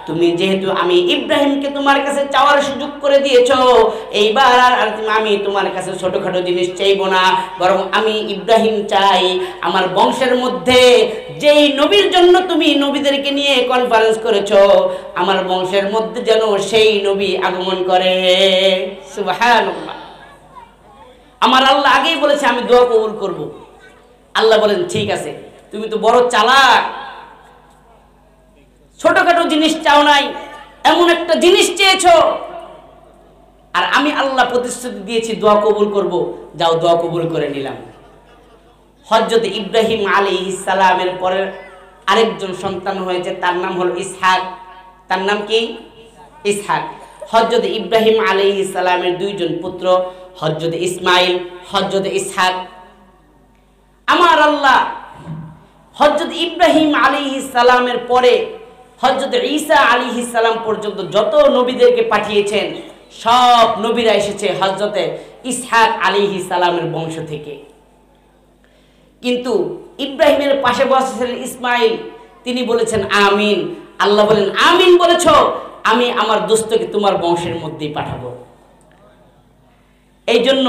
তুমি যেহেতু আমি ইব্রাহিমকে তোমার কাছে চাওয়ার সুযোগ করে দিয়েছো, এইবার আর আমি তোমার কাছে ছোটখাটো জিনিস চাইবো না, বরং আমি ইব্রাহিম চাই আমার বংশের মধ্যে যেই নবীর জন্য তুমি নবীদেরকে নিয়ে কনফারেন্স করেছো, আমার বংশের মধ্যে যেন সেই নবী আগমন করে। সুবহানাল্লাহ। আমার আল্লাহ আগেই বলেছে আমি দোয়া কবুল করব। আল্লাহ বলেন ঠিক আছে, তুমি তো বড় চালাক, ছোটখাটো জিনিস চাও নাই, এমন একটা জিনিস চেয়েছো, আর আমি আল্লাহ প্রতিশ্রুতি দিয়েছি দোয়া কবুল করব, যাও দোয়া কবুল করে নিলাম। হযরত ইব্রাহিম আলাইহিস সালামের পরে আরেকজন সন্তান হয়েছে, তার নাম হলো ইসহাক। তার নাম কি? ইসহাক। হযরত ইব্রাহিম আলাইহিস সালামের দুইজন পুত্র, হযরত ইসমাইল, হযরত ইসহাক। আমার আল্লাহ হযরত ইব্রাহিম আলাইহিস সালামের পরে হযরত ঈসা আলাইহিস সালাম পর্যন্ত যত নবীদেরকে পাঠিয়েছেন, সব নবীরা এসেছে হযরত ইসহাক আলাইহিস সালামের বংশ থেকে। কিন্তু ইব্রাহিমের পাশে বসেছিলেন ইসমাইল, তিনি বলেছেন আমিন। আল্লাহ বলেন আমিন বলেছো, আমি আমার দোস্তকে তোমার বংশের মধ্যেই পাঠাবো। এই জন্য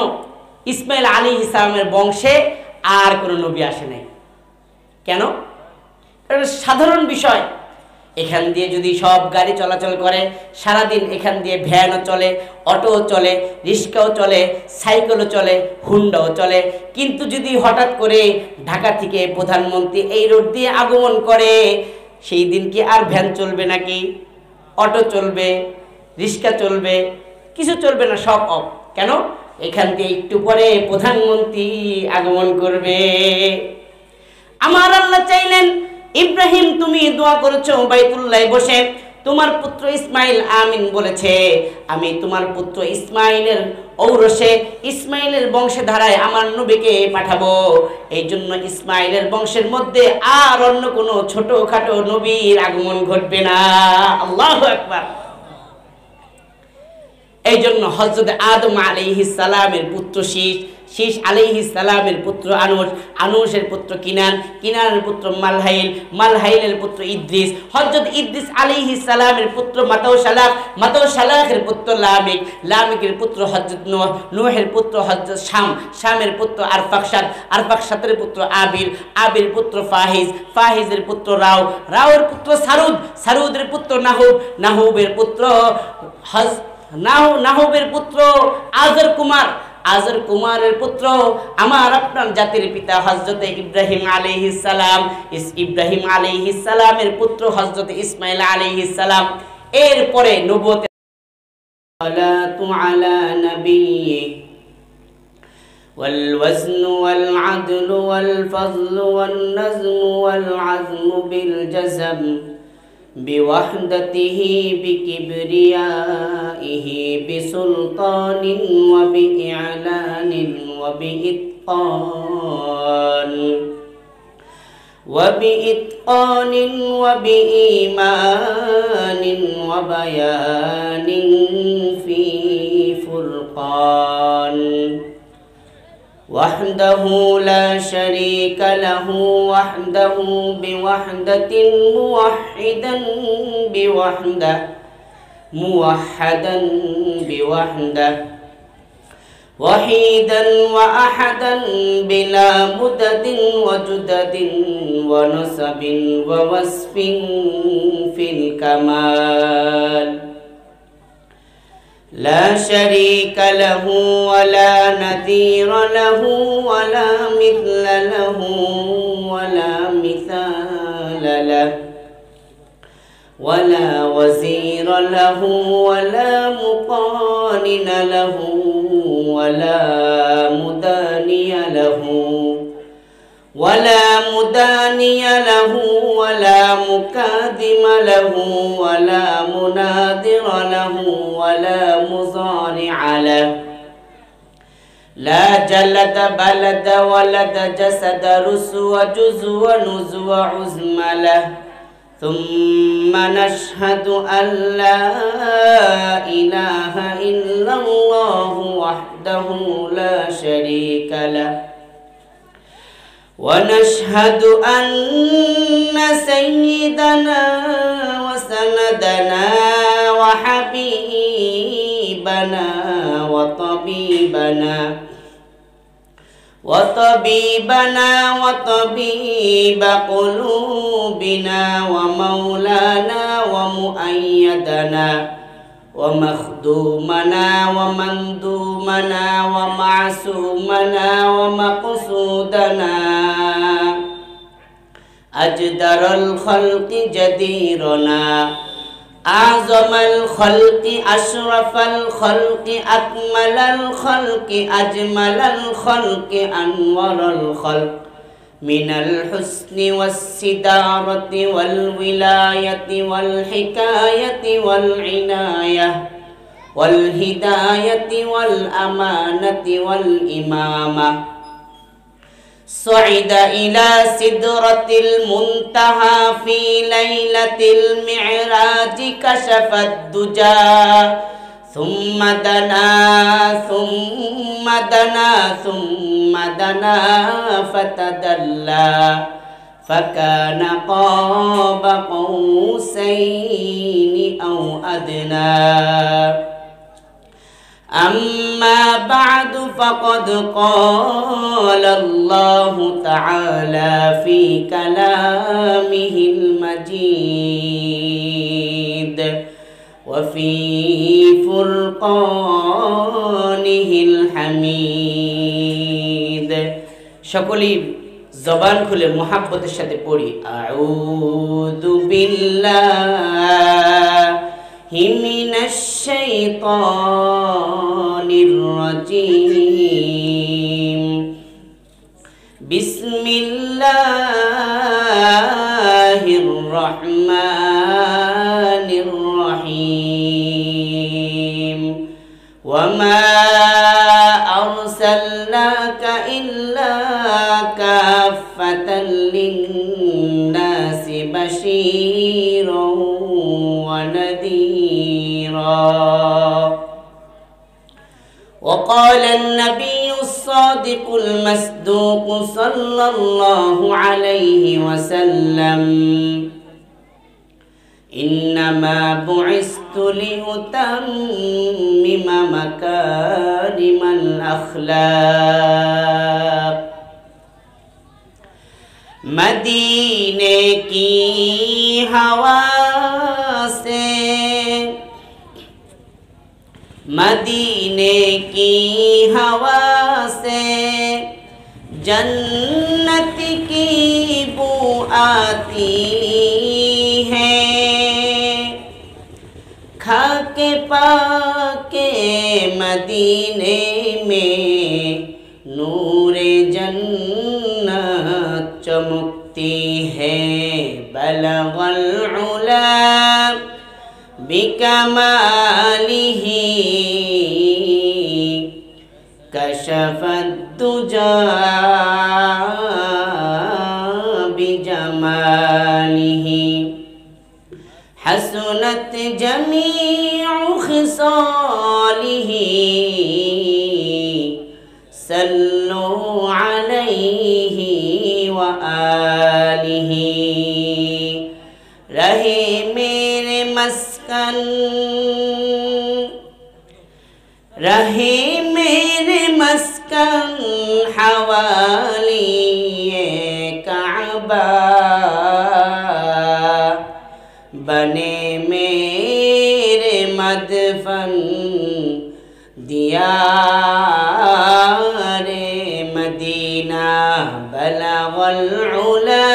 ইসমাইল আলাইহিস সালামের বংশে আর কোনো নবী আসে নাই। কেন? এটা সাধারণ বিষয়। এখান দিয়ে যদি সব গাড়ি চলাচল করে, সারাদিন এখান দিয়ে ভ্যানও চলে, অটোও চলে, রিক্সাও চলে, সাইকেলও চলে, হুন্ডাও চলে, কিন্তু যদি হঠাৎ করে ঢাকা থেকে প্রধানমন্ত্রী এই রোড দিয়ে আগমন করে, সেই দিন কি আর ভ্যান চলবে নাকি? অটো চলবে, রিক্সা চলবে, কিছু চলবে না, সব অফ। কেন? এখান দিয়ে একটু পরে প্রধানমন্ত্রী আগমন করবে। আমার আল্লাহ চাইলেন ইব্রাহিম তুমি দোয়া করেছো বাইতুল্লাহে বসে, তোমার পুত্র ইসমাইল আমিন বলেছে, আমি তোমার পুত্র ইসমাইলের ঔরসে, ইসমাইলের বংশধারায় আমার নবীকে পাঠাবো। এই জন্য ইসমাইলের বংশের মধ্যে আর অন্য কোনো ছোটখাটো নবীর আগমন ঘটবে না। আল্লাহু আকবার। এই জন্য হযরত আদম আলাইহিস সালামের পুত্র শীষ, শীষ আলাইহিস সালামের পুত্র আনুশ, আনুশের পুত্র কিনান, কিনানের পুত্র মালহাইল, মালহাইলের পুত্র ইদ্রিস, হযরত ইদ্রিস আলাইহিস সালামের পুত্র মাতাওশালাহ, মাতাওশালাহের পুত্র লামিক, লামিকের পুত্র হযরত নূহ, নূহের পুত্র হযরত শাম, শামের পুত্র আরফাকশাদ, আরফাকশাদের পুত্র আবির, আবির পুত্র ফাহিজ, ফাহিজের পুত্র রাও, রাওয়ের পুত্র সারুদ, সারুদের পুত্র নাহুব, নাহুবের পুত্র নাহুবের পুত্র আজর কুমার, আজর কুমারের পুত্র আমার আপনার জাতির পিতা হযরত ইব্রাহিম আলাইহিস সালাম, ইব্রাহিম আলাইহিস সালামের পুত্র হযরত ইসমাইল আলাইহিস সালাম। এরপরে নবুয়ত সালাতু আলা নবিয়্যি ওয়াল ওয়াজনু ওয়াল আদলু ওয়াল ফাজলু ওয়ান নাজমু ওয়াল আযমু বিল জাযম بوحدته بكبريائه بسلطان وبإعلان وبإتقان وبإيمان وبيان في فرقان وحده لا شريك له وحده بوحدة موحدا بوحده موحدا بوحده وحيدا وأحدا بلا مدد وجدد ونسب ووصف في الكمال لا شريك له ولا نذير له ولا مثل له ولا مثال له ولا وزير له ولا مقارن له ولا مداني له ولا مداني له ولا مكاذم له ولا مناذر له ولا مضارع له لا جلد بلد ولد جسد رسو جزو نزو عزم له ثم نشهد أن لا إله إلا الله وحده لا شريك له ونشهد أن سيدنا وسندنا وحبيبنا وطبيبنا وطبيب قلوبنا ومولانا ومؤيدنا ومخدومنا ومندومنا ومعصومنا ومقصودنا أجدر الخلق جديرنا أعظم الخلق أشرف الخلق أكمل الخلق أجمل الخلق أنور الخلق من الحسن والسدارة والولاية والحكاية والعناية والهداية والأمانة والإمامة صعد إلى سدرة المنتهى في ليلة المعراج كشف الدجى ثم دنا فتدلى فكان قاب قوسين أو أدنى أما بعد فقد قال الله تعالى في كلامه المجيد وفي فرقانه الحميد সকলেই জবান খুলে মুহাব্বতের সাথে পড়ি আউযু বিল্লাহি মিনাশ শাইতানির রাজীম বিসমিল্লাহির রহমানির রহিম ওয়ামা আরসালনাকা ইল্লা কাফাতাল লিন্নাসি বাশীরাও ওয়া নাযীরা وقال النبي الصادق المصدوق صلى الله عليه وسلم إنما بعثت لأتمم مكارم الأخلاق मदीने की हवा से मदीने की हवा से जन्नत की बू आती है खाके पाके मदीने में नूरे जन्नत चमकती है बलगल उला बिकमालिही कशफत दुजा बिजमालिही हसनत जमीउ खिसालिही सल्लु अलैहि व आलिही रहे मेरे मस्कन हवाली काबा बने मेरे मदफन दियारे मदीना बलगल उला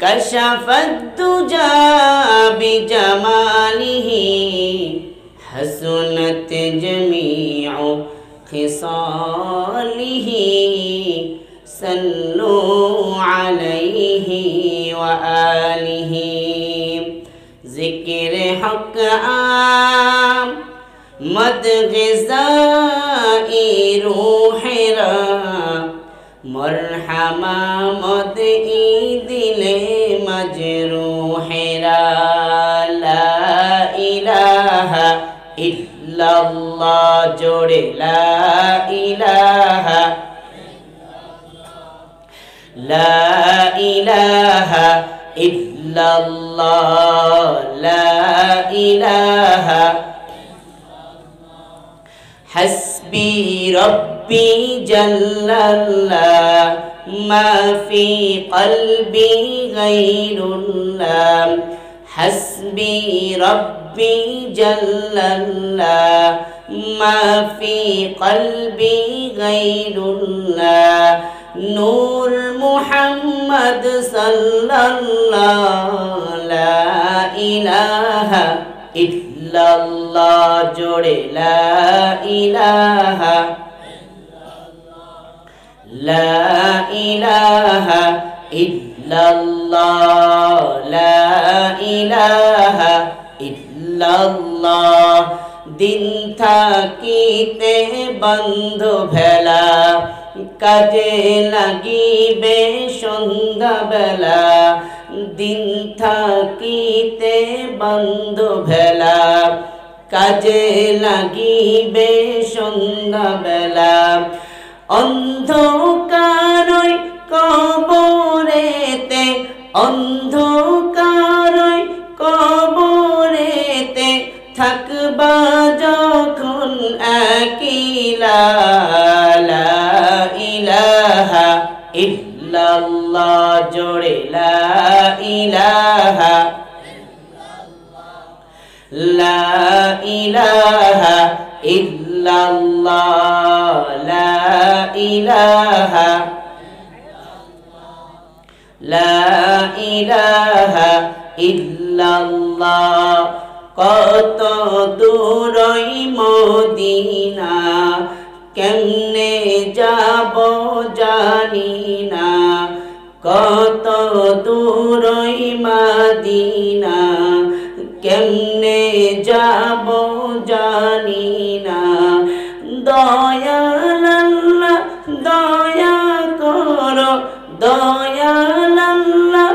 कशफत दुजा बिजमालिही हसनत जमीउ खिसालिही सल्लु अलैहि व आलिही ज़िक्र हक़ आम मद ग़िज़ाई रूहरा मरहमा मद ई दिले मजरूहरा ला इलाहा इल्लल्लाह जोड़े ला इलाहा ইল্লাল্লাহ লা ইলাহা হাসবি রব্বি জাল্লাল্লাহ মা ফি কলবি গায়রুল্লাহ হাসবি রব্বি জাল্লাল্লাহ মা ফি কলবি গায়রুল্লাহ নূর মুহাম্মদ সাল্লাল্লাহু লা ইলাহা ইল্লাল্লাহ জোড়ে লা ইলাহা লা ইলাহা ইল্লাল্লাহ লা ইলাহা ইল্লাল্লাহ দিন থাকিতে বন্ধু ভেলা কাজে লাগিবে সন্ধ্যা বেলা দিন থাকিতে বন্ধু ভেলা কাজে লাগিবে সন্ধ্যা বেলা অন্ধকারই কবরেতে অন্ধকারই কবরেতে থাকবা যখন একলা লা ইলাহা ইল্লাল্লাহ জোড়ে লা ইলাহা লা ইলাহা ইল্লাল্লাহ লা ইলাহা লা ইলাহা ইল্লাল্লাহ কত দূরই মদিনা কেমনে যাব জানি না কত দূরই মদিনা কেমনে যাব জানি না দয়াল আল্লাহ দয়া করো দয়াল আল্লাহ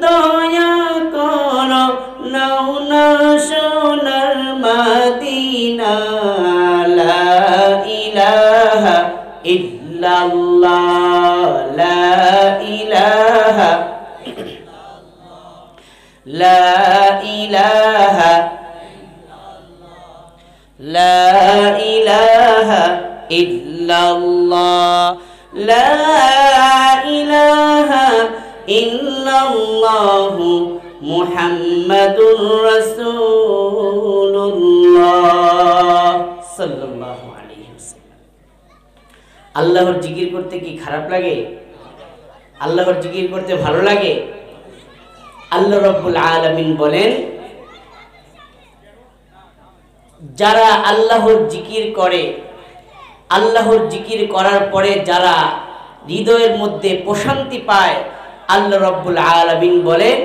দয়া করো নাও না সোনার মদিনা লা ইলাহা ইল্লাল্লাহ লা ইলাহা লা ইলাহা লা ইলাহা ইল্লাল্লাহ লা ইলাহা ইল্লাল্লাহু মুহাম্মাদুর রাসূলুল্লাহ সাল্লাল্লাহু আলাইহি ওয়াসাল্লাম। আল্লাহর জিকির করতে কি খারাপ লাগে? আল্লাহর জিকির করতে ভালো লাগে? আল্লাহ রাব্বুল আলামিন বলেন, যারা আল্লাহর জিকির করে, আল্লাহর জিকির করার পরে যারা হৃদয়ের মধ্যে প্রশান্তি পায়, আল্লাহ রাব্বুল আলামিন বলেন,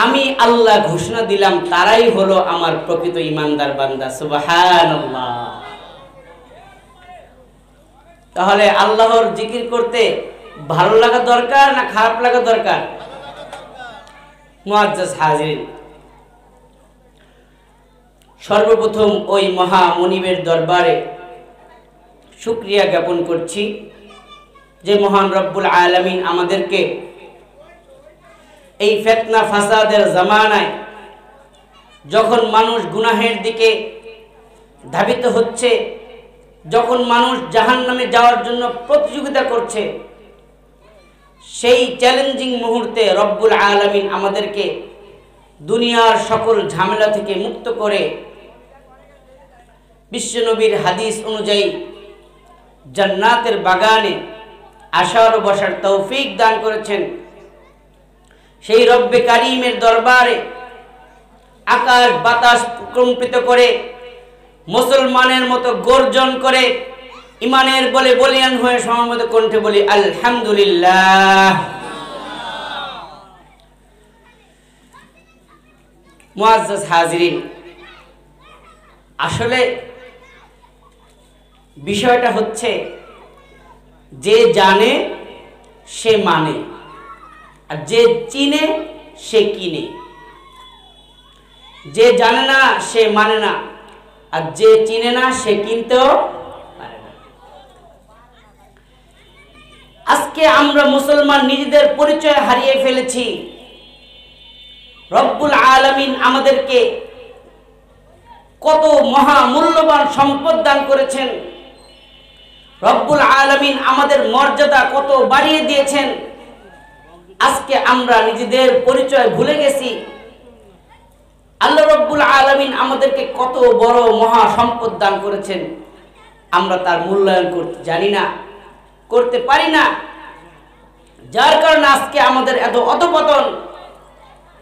আমি আল্লাহ ঘোষণা দিলাম তারাই হলো আমার প্রকৃত ঈমানদার বান্দা। সুবহানাল্লাহ। তাহলে আল্লাহর জিকির করতে ভালো লাগা দরকার না খারাপ লাগা দরকার? মুআজ্জাজ হাজিরিন, সর্বপ্রথম ওই মহা মুনিবের দরবারে শুকরিয়া জ্ঞাপন করছি যে মহান রব্বুল আলামিন আমাদেরকে এই ফিতনা ফাসাদের জামানায় যখন মানুষ গুনাহের দিকে ধাবিত হচ্ছে, যখন মানুষ জাহান্নামে যাওয়ার জন্য প্রতিযোগিতা করছে, সেই চ্যালেঞ্জিং মুহূর্তে রব্বুল আলামিন আমাদেরকে দুনিয়ার সকল ঝামেলা থেকে মুক্ত করে বিশ্বনবীর হাদিস অনুযায়ী জান্নাতের বাগানে আসার ও বসার তৌফিক দান করেছেন। সেই রব্বে কারিমের দরবারে আকাশ বাতাস কম্পিত করে মুসলমানের মতো গর্জন করে ইমানের বলে বলিয়ান হয়ে সমবেত কণ্ঠে বলি আলহামদুলিল্লাহ। মুআজ্জাজ হাজিরিন, আসলে বিষয়টা হচ্ছে যে জানে সে মানে, আর যে চিনে সে কিনে। যে জানে না সে মানে না, আর যে চিনে না সে কিনতেও পারে না। আজকে আমরা মুসলমান নিজেদের পরিচয় হারিয়ে ফেলেছি। রব্বুল আলামিন আমাদেরকে কত মহামূল্যবান সম্পদ দান করেছেন, রব্বুল আলামিন আমাদের মর্যাদা কত বাড়িয়ে দিয়েছেন। আজকে আমরা নিজেদের পরিচয় ভুলে গেছি। আল্লাহ রব্বুল আলামিন আমাদেরকে কত বড় মহা সম্পদ দান করেছেন, আমরা তার মূল্যায়ন করতে জানি না, করতে পারি না। যার কারণে আজকে আমাদের এত অধপতন।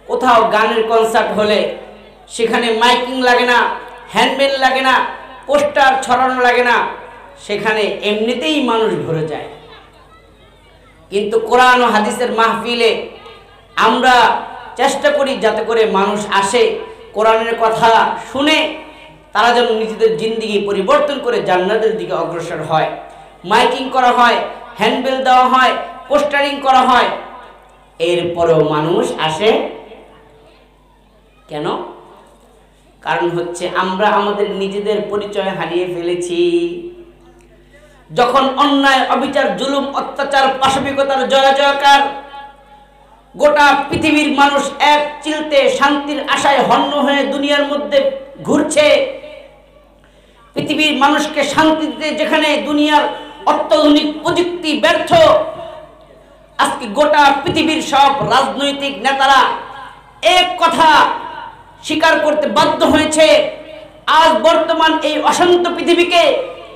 কোথাও গানের কনসার্ট হলে সেখানে মাইকিং লাগে না, হ্যান্ডবেল লাগে না, পোস্টার ছড়ানো লাগে না, সেখানে এমনিতেই মানুষ ভরে যায়। কিন্তু কোরআন ও হাদিসের মাহফিলে আমরা চেষ্টা করি যাতে করে মানুষ আসে, কোরআনের কথা শুনে তারা যেন নিজেদের জিন্দেগি পরিবর্তন করে জান্নাতের দিকে অগ্রসর হয়। মাইকিং করা হয়, হ্যান্ডবেল দেওয়া হয়, পোস্টারিং করা হয়, এরপরেও মানুষ আসে কেন? কারণ হচ্ছে আমরা আমাদের নিজেদের পরিচয় হারিয়ে ফেলেছি। যখন অন্যায়, অবিচার, জুলুম, অত্যাচার, পাশবিকতার জয় জয়কার, গোটা পৃথিবীর মানুষ এক চিলতে শান্তির আশায় হন্য হয়ে দুনিয়ার মধ্যে ঘুরছে, পৃথিবীর মানুষকে শান্তি দিতে যেখানে দুনিয়ার অত্যাধুনিক প্রযুক্তি ব্যর্থ, আজকে গোটা পৃথিবীর সব রাজনৈতিক নেতারা এক কথা স্বীকার করতে বাধ্য হয়েছে। আজ বর্তমান এই অশান্ত পৃথিবীকে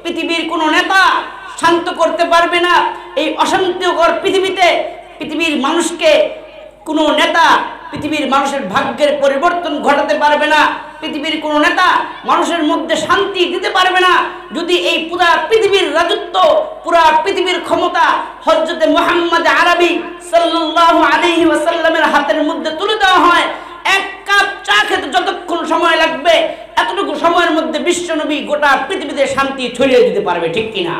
পৃথিবীর কোনো নেতা শান্ত করতে পারবে না। এই অশান্তিকর পৃথিবীতে পৃথিবীর মানুষকে কোনো নেতা পৃথিবীর মানুষের ভাগ্যের পরিবর্তন ঘটাতে পারবে না। পৃথিবীর কোনো নেতা মানুষের মধ্যে শান্তি দিতে পারবে না যদি এই পুরা পৃথিবীর রাজত্ব, পুরা পৃথিবীর ক্ষমতা হযরতে মুহাম্মদ আরবি সাল্লাল্লাহু আলাইহি ওয়াসাল্লামের হাতের মধ্যে তুলে দেওয়া হয়। এক কাপ চা খেতে যতক্ষণ সময় লাগবে, এতটুকু সময়ের মধ্যে বিশ্বনবী গোটা পৃথিবীতে শান্তি ছড়িয়ে দিতে পারবে, ঠিক কিনা?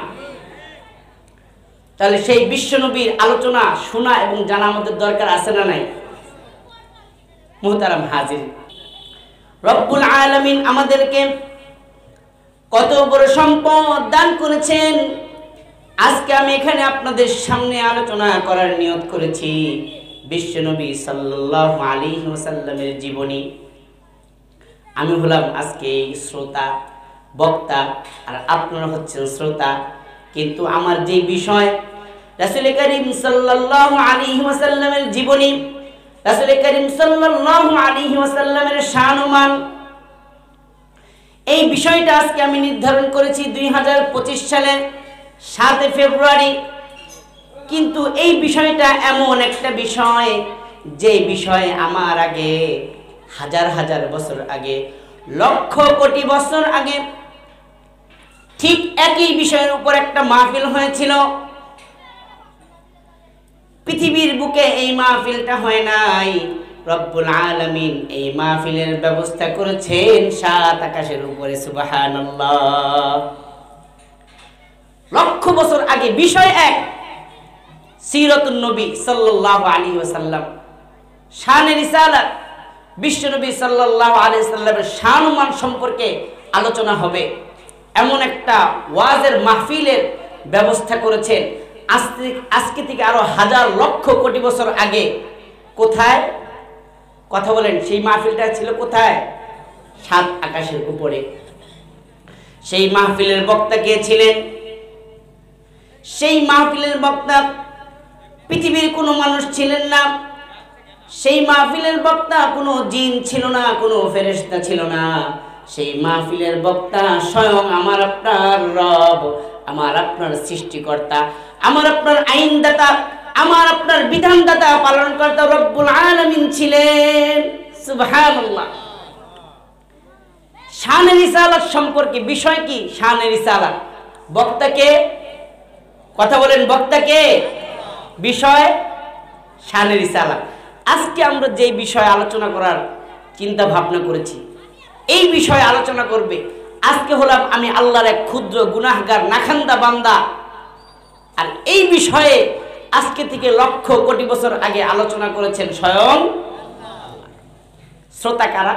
তাহলে সেই বিশ্বনবীর আলোচনা শোনা এবং জানা আমাদের দরকার আছে না নাই? মুহতারাম হাজির, রব্বুল আলামিন আমাদেরকে কত বড় সম্পদ দান করেছেন। আজকে আমি এখানে আপনাদের সামনে আলোচনা করার নিয়ত করেছি বিশ্বনবী সাল্লাল্লাহু আলাইহি ওয়াসাল্লামের জীবনী। আমি হলাম আজকে শ্রোতা, বক্তা, আর আপনারা হচ্ছেন শ্রোতা। কিন্তু আমার যে বিষয় রাসূল করিম সাল্লাল্লাহু আলাইহি ওয়াসাল্লামের জীবনী, রাসূল করিম সাল্লাল্লাহু আলাইহি ওয়াসাল্লামের শান ও মান, এই বিষয়টা আজকে আমি নির্ধারণ করেছি 2025 সালের 7 ফেব্রুয়ারি। কিন্তু এই বিষয়টা এমন একটা বিষয় যে বিষয়ে আমার আগে হাজার হাজার বছর আগে, লক্ষ কোটি বছর আগে ঠিক একই বিষয়ের উপর একটা মাহফিল হয়েছিল। পৃথিবীর বুকে এই মাহফিলটা হয় নাই, রব্বুল আলামিন এই মাহফিলের ব্যবস্থা করেছেন 7 আকাশের উপরে। সুবহানাল্লাহ। লক্ষ বছর আগে বিষয় এক, সিরাতুন নবী সাল্লাল্লাহু আলাইহি ওয়াসাল্লাম, শানে রিসালাত, বিশ্বনবী সাল্লাল্লাহু আলাইহি ওয়াসাল্লামের শান ও মান সম্পর্কে আলোচনা হবে। এমন একটা ওয়াজের মাহফিলের ব্যবস্থা করেছেন আজকে থেকে আরো হাজার লক্ষ কোটি বছর আগে। কোথায়? কথা বলেন, সেই মাহফিলটা ছিল কোথায়? 7 আকাশের উপরে। সেই মাহফিলের বক্তা কে ছিলেন? সেই মাহফিলের বক্তা পৃথিবীর কোনো মানুষ ছিলেন না। সেই মাহফিলের বক্তা কোনো জিন ছিল না, কোনো ফেরেশতা ছিল না। সেই মাহফিলের বক্তা স্বয়ং আমার আপনার রব, আমার আপনার সৃষ্টিকর্তা, আমার আপনার আইনদাতা, আমার আপনার বিধানদাতা, পালনকর্তা রব্বুল আলামিন ছিলেন। সুবহানাল্লাহ। শানে রিসালাত সম্পর্কে বিষয় কি? শানে রিসালাত। বক্তাকে, কথা বলেন, বক্তাকে, বিষয় শানে রিসালাত। আজকে আমরা যে বিষয়ে আলোচনা করার চিন্তা ভাবনা করেছি, এই বিষয়ে আলোচনা করবে। আজকে হলাম আমি আল্লাহর এক ক্ষুদ্র গুনাহগার নাখান্দা বান্দা, আর এই বিষয়ে আজকে থেকে লক্ষ কোটি বছর আগে আলোচনা করেছেন স্বয়ং শ্রোতা। কারা?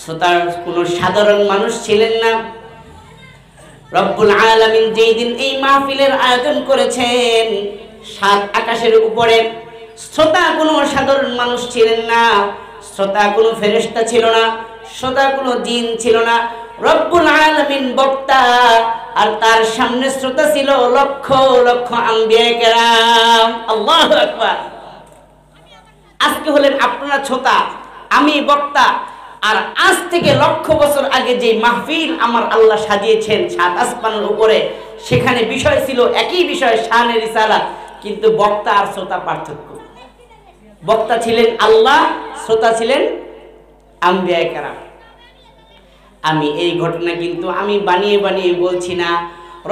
শ্রোতার কোনো সাধারণ মানুষ ছিলেন না। রব্বুল আলামিন যেই দিন এই মাহফিলের আয়োজন করেছেন 7 আকাশের উপরে, শ্রোতা কোনো সাধারণ মানুষ ছিলেন না, শ্রোতা কোনো ফেরেশতা ছিল না, শ্রোতা কোনো জিন ছিল না। রব্বুল আলামিন বক্তা, আর তার সামনে শ্রোতা ছিল লক্ষ লক্ষ আম্বিয়া কেরাম। আল্লাহু আকবার। আজকে হলেন আপনারা শ্রোতা, আমি বক্তা। আর আজ থেকে লক্ষ বছর আগে যে মাহফিল আমার আল্লাহ সাজিয়েছেন সাত আসমানের উপরে, সেখানে বিষয় ছিল একই বিষয়, শানে রিসালাত, কিন্তু বক্তা আর শ্রোতা পার্থক্য। বক্তা ছিলেন আল্লাহ, শ্রোতা ছিলেন আম্বিয়া কেরাম। আমি এই ঘটনা কিন্তু আমি বানিয়ে বানিয়ে বলছি না।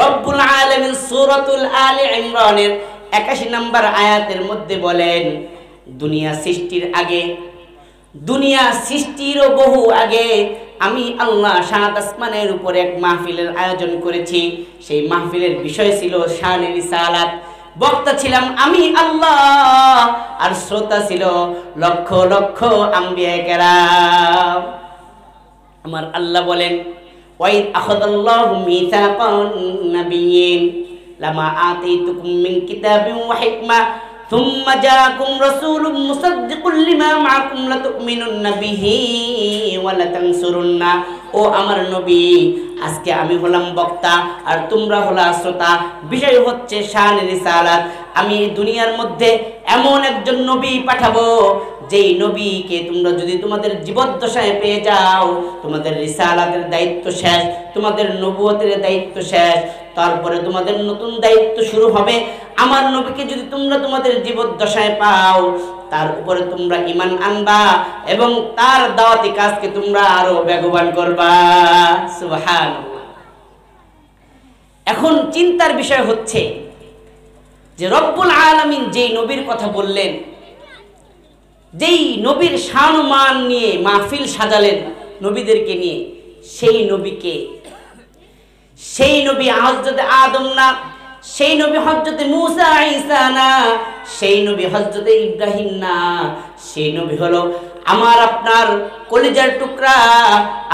রব্বুল আলামিন সূরাতুল আলে ইমরানের 81 নম্বর আয়াতের মধ্যে বলেন, দুনিয়া সৃষ্টির আগে, দুনিয়া সৃষ্টিরও বহু আগে আমি আল্লাহ সাত আসমানের উপরে এক মাহফিলের আয়োজন করেছি। সেই মাহফিলের বিষয় ছিল শানে রিসালাত। বক্তা ছিলাম আমি আল্লাহ, আর শ্রোতা ছিল লক্ষ লক্ষ আম্বিয়া কেরাম। আমার আল্লাহ বলেন, ওয়াইদ আখাযাল্লাহু মিসাকান নাবিয়্যিন লামা আতাইতুকুম মিন কিতাবিন ওয়া হিকমা সুম্মা জাআকুম রাসূলুম মুসাদ্দিকুল লিমা মাআকুম লাতুমিনুন্না বিহি ওয়া লাতানসুরুন্না। ও আমার নবী, আজকে আমি হলাম বক্তা আর তোমরা হলা শ্রোতা। বিষয় হচ্ছে শানে রিসালাত। আমি দুনিয়ার মধ্যে এমন একজন নবী পাঠাবো, যেই নবীকে তোমরা যদি তোমাদের জীবদ্দশায় পেয়ে যাও, তোমাদের রিসালাতের দায়িত্ব শেষ, তোমাদের নবুয়তের দায়িত্ব শেষ, তারপরে তোমাদের নতুন দায়িত্ব শুরু হবে। আমার নবীকে যদি তোমরা তোমাদের জীবদ্দশায় পাও, তার উপরে তোমরা ঈমান আনবা এবং তার দাওয়াতি কাজকে তোমরা আরো বেগবান করবা। সুবহানাল্লাহ। এখন চিন্তার বিষয় হচ্ছে যে রব্বুল আলামিন যেই নবীর কথা বললেন, যেই নবীর শান মান নিয়ে মাহফিল সাজালেন নবীদেরকে নিয়ে, সেই নবীকে, সেই নবী হযরতে আদম না, সেই নবী হযরতে মূসা ঈসা না, সেই নবী হযরতে ইব্রাহিম না, সেই নবী হলো আমার আপনার কলিজার টুকরা,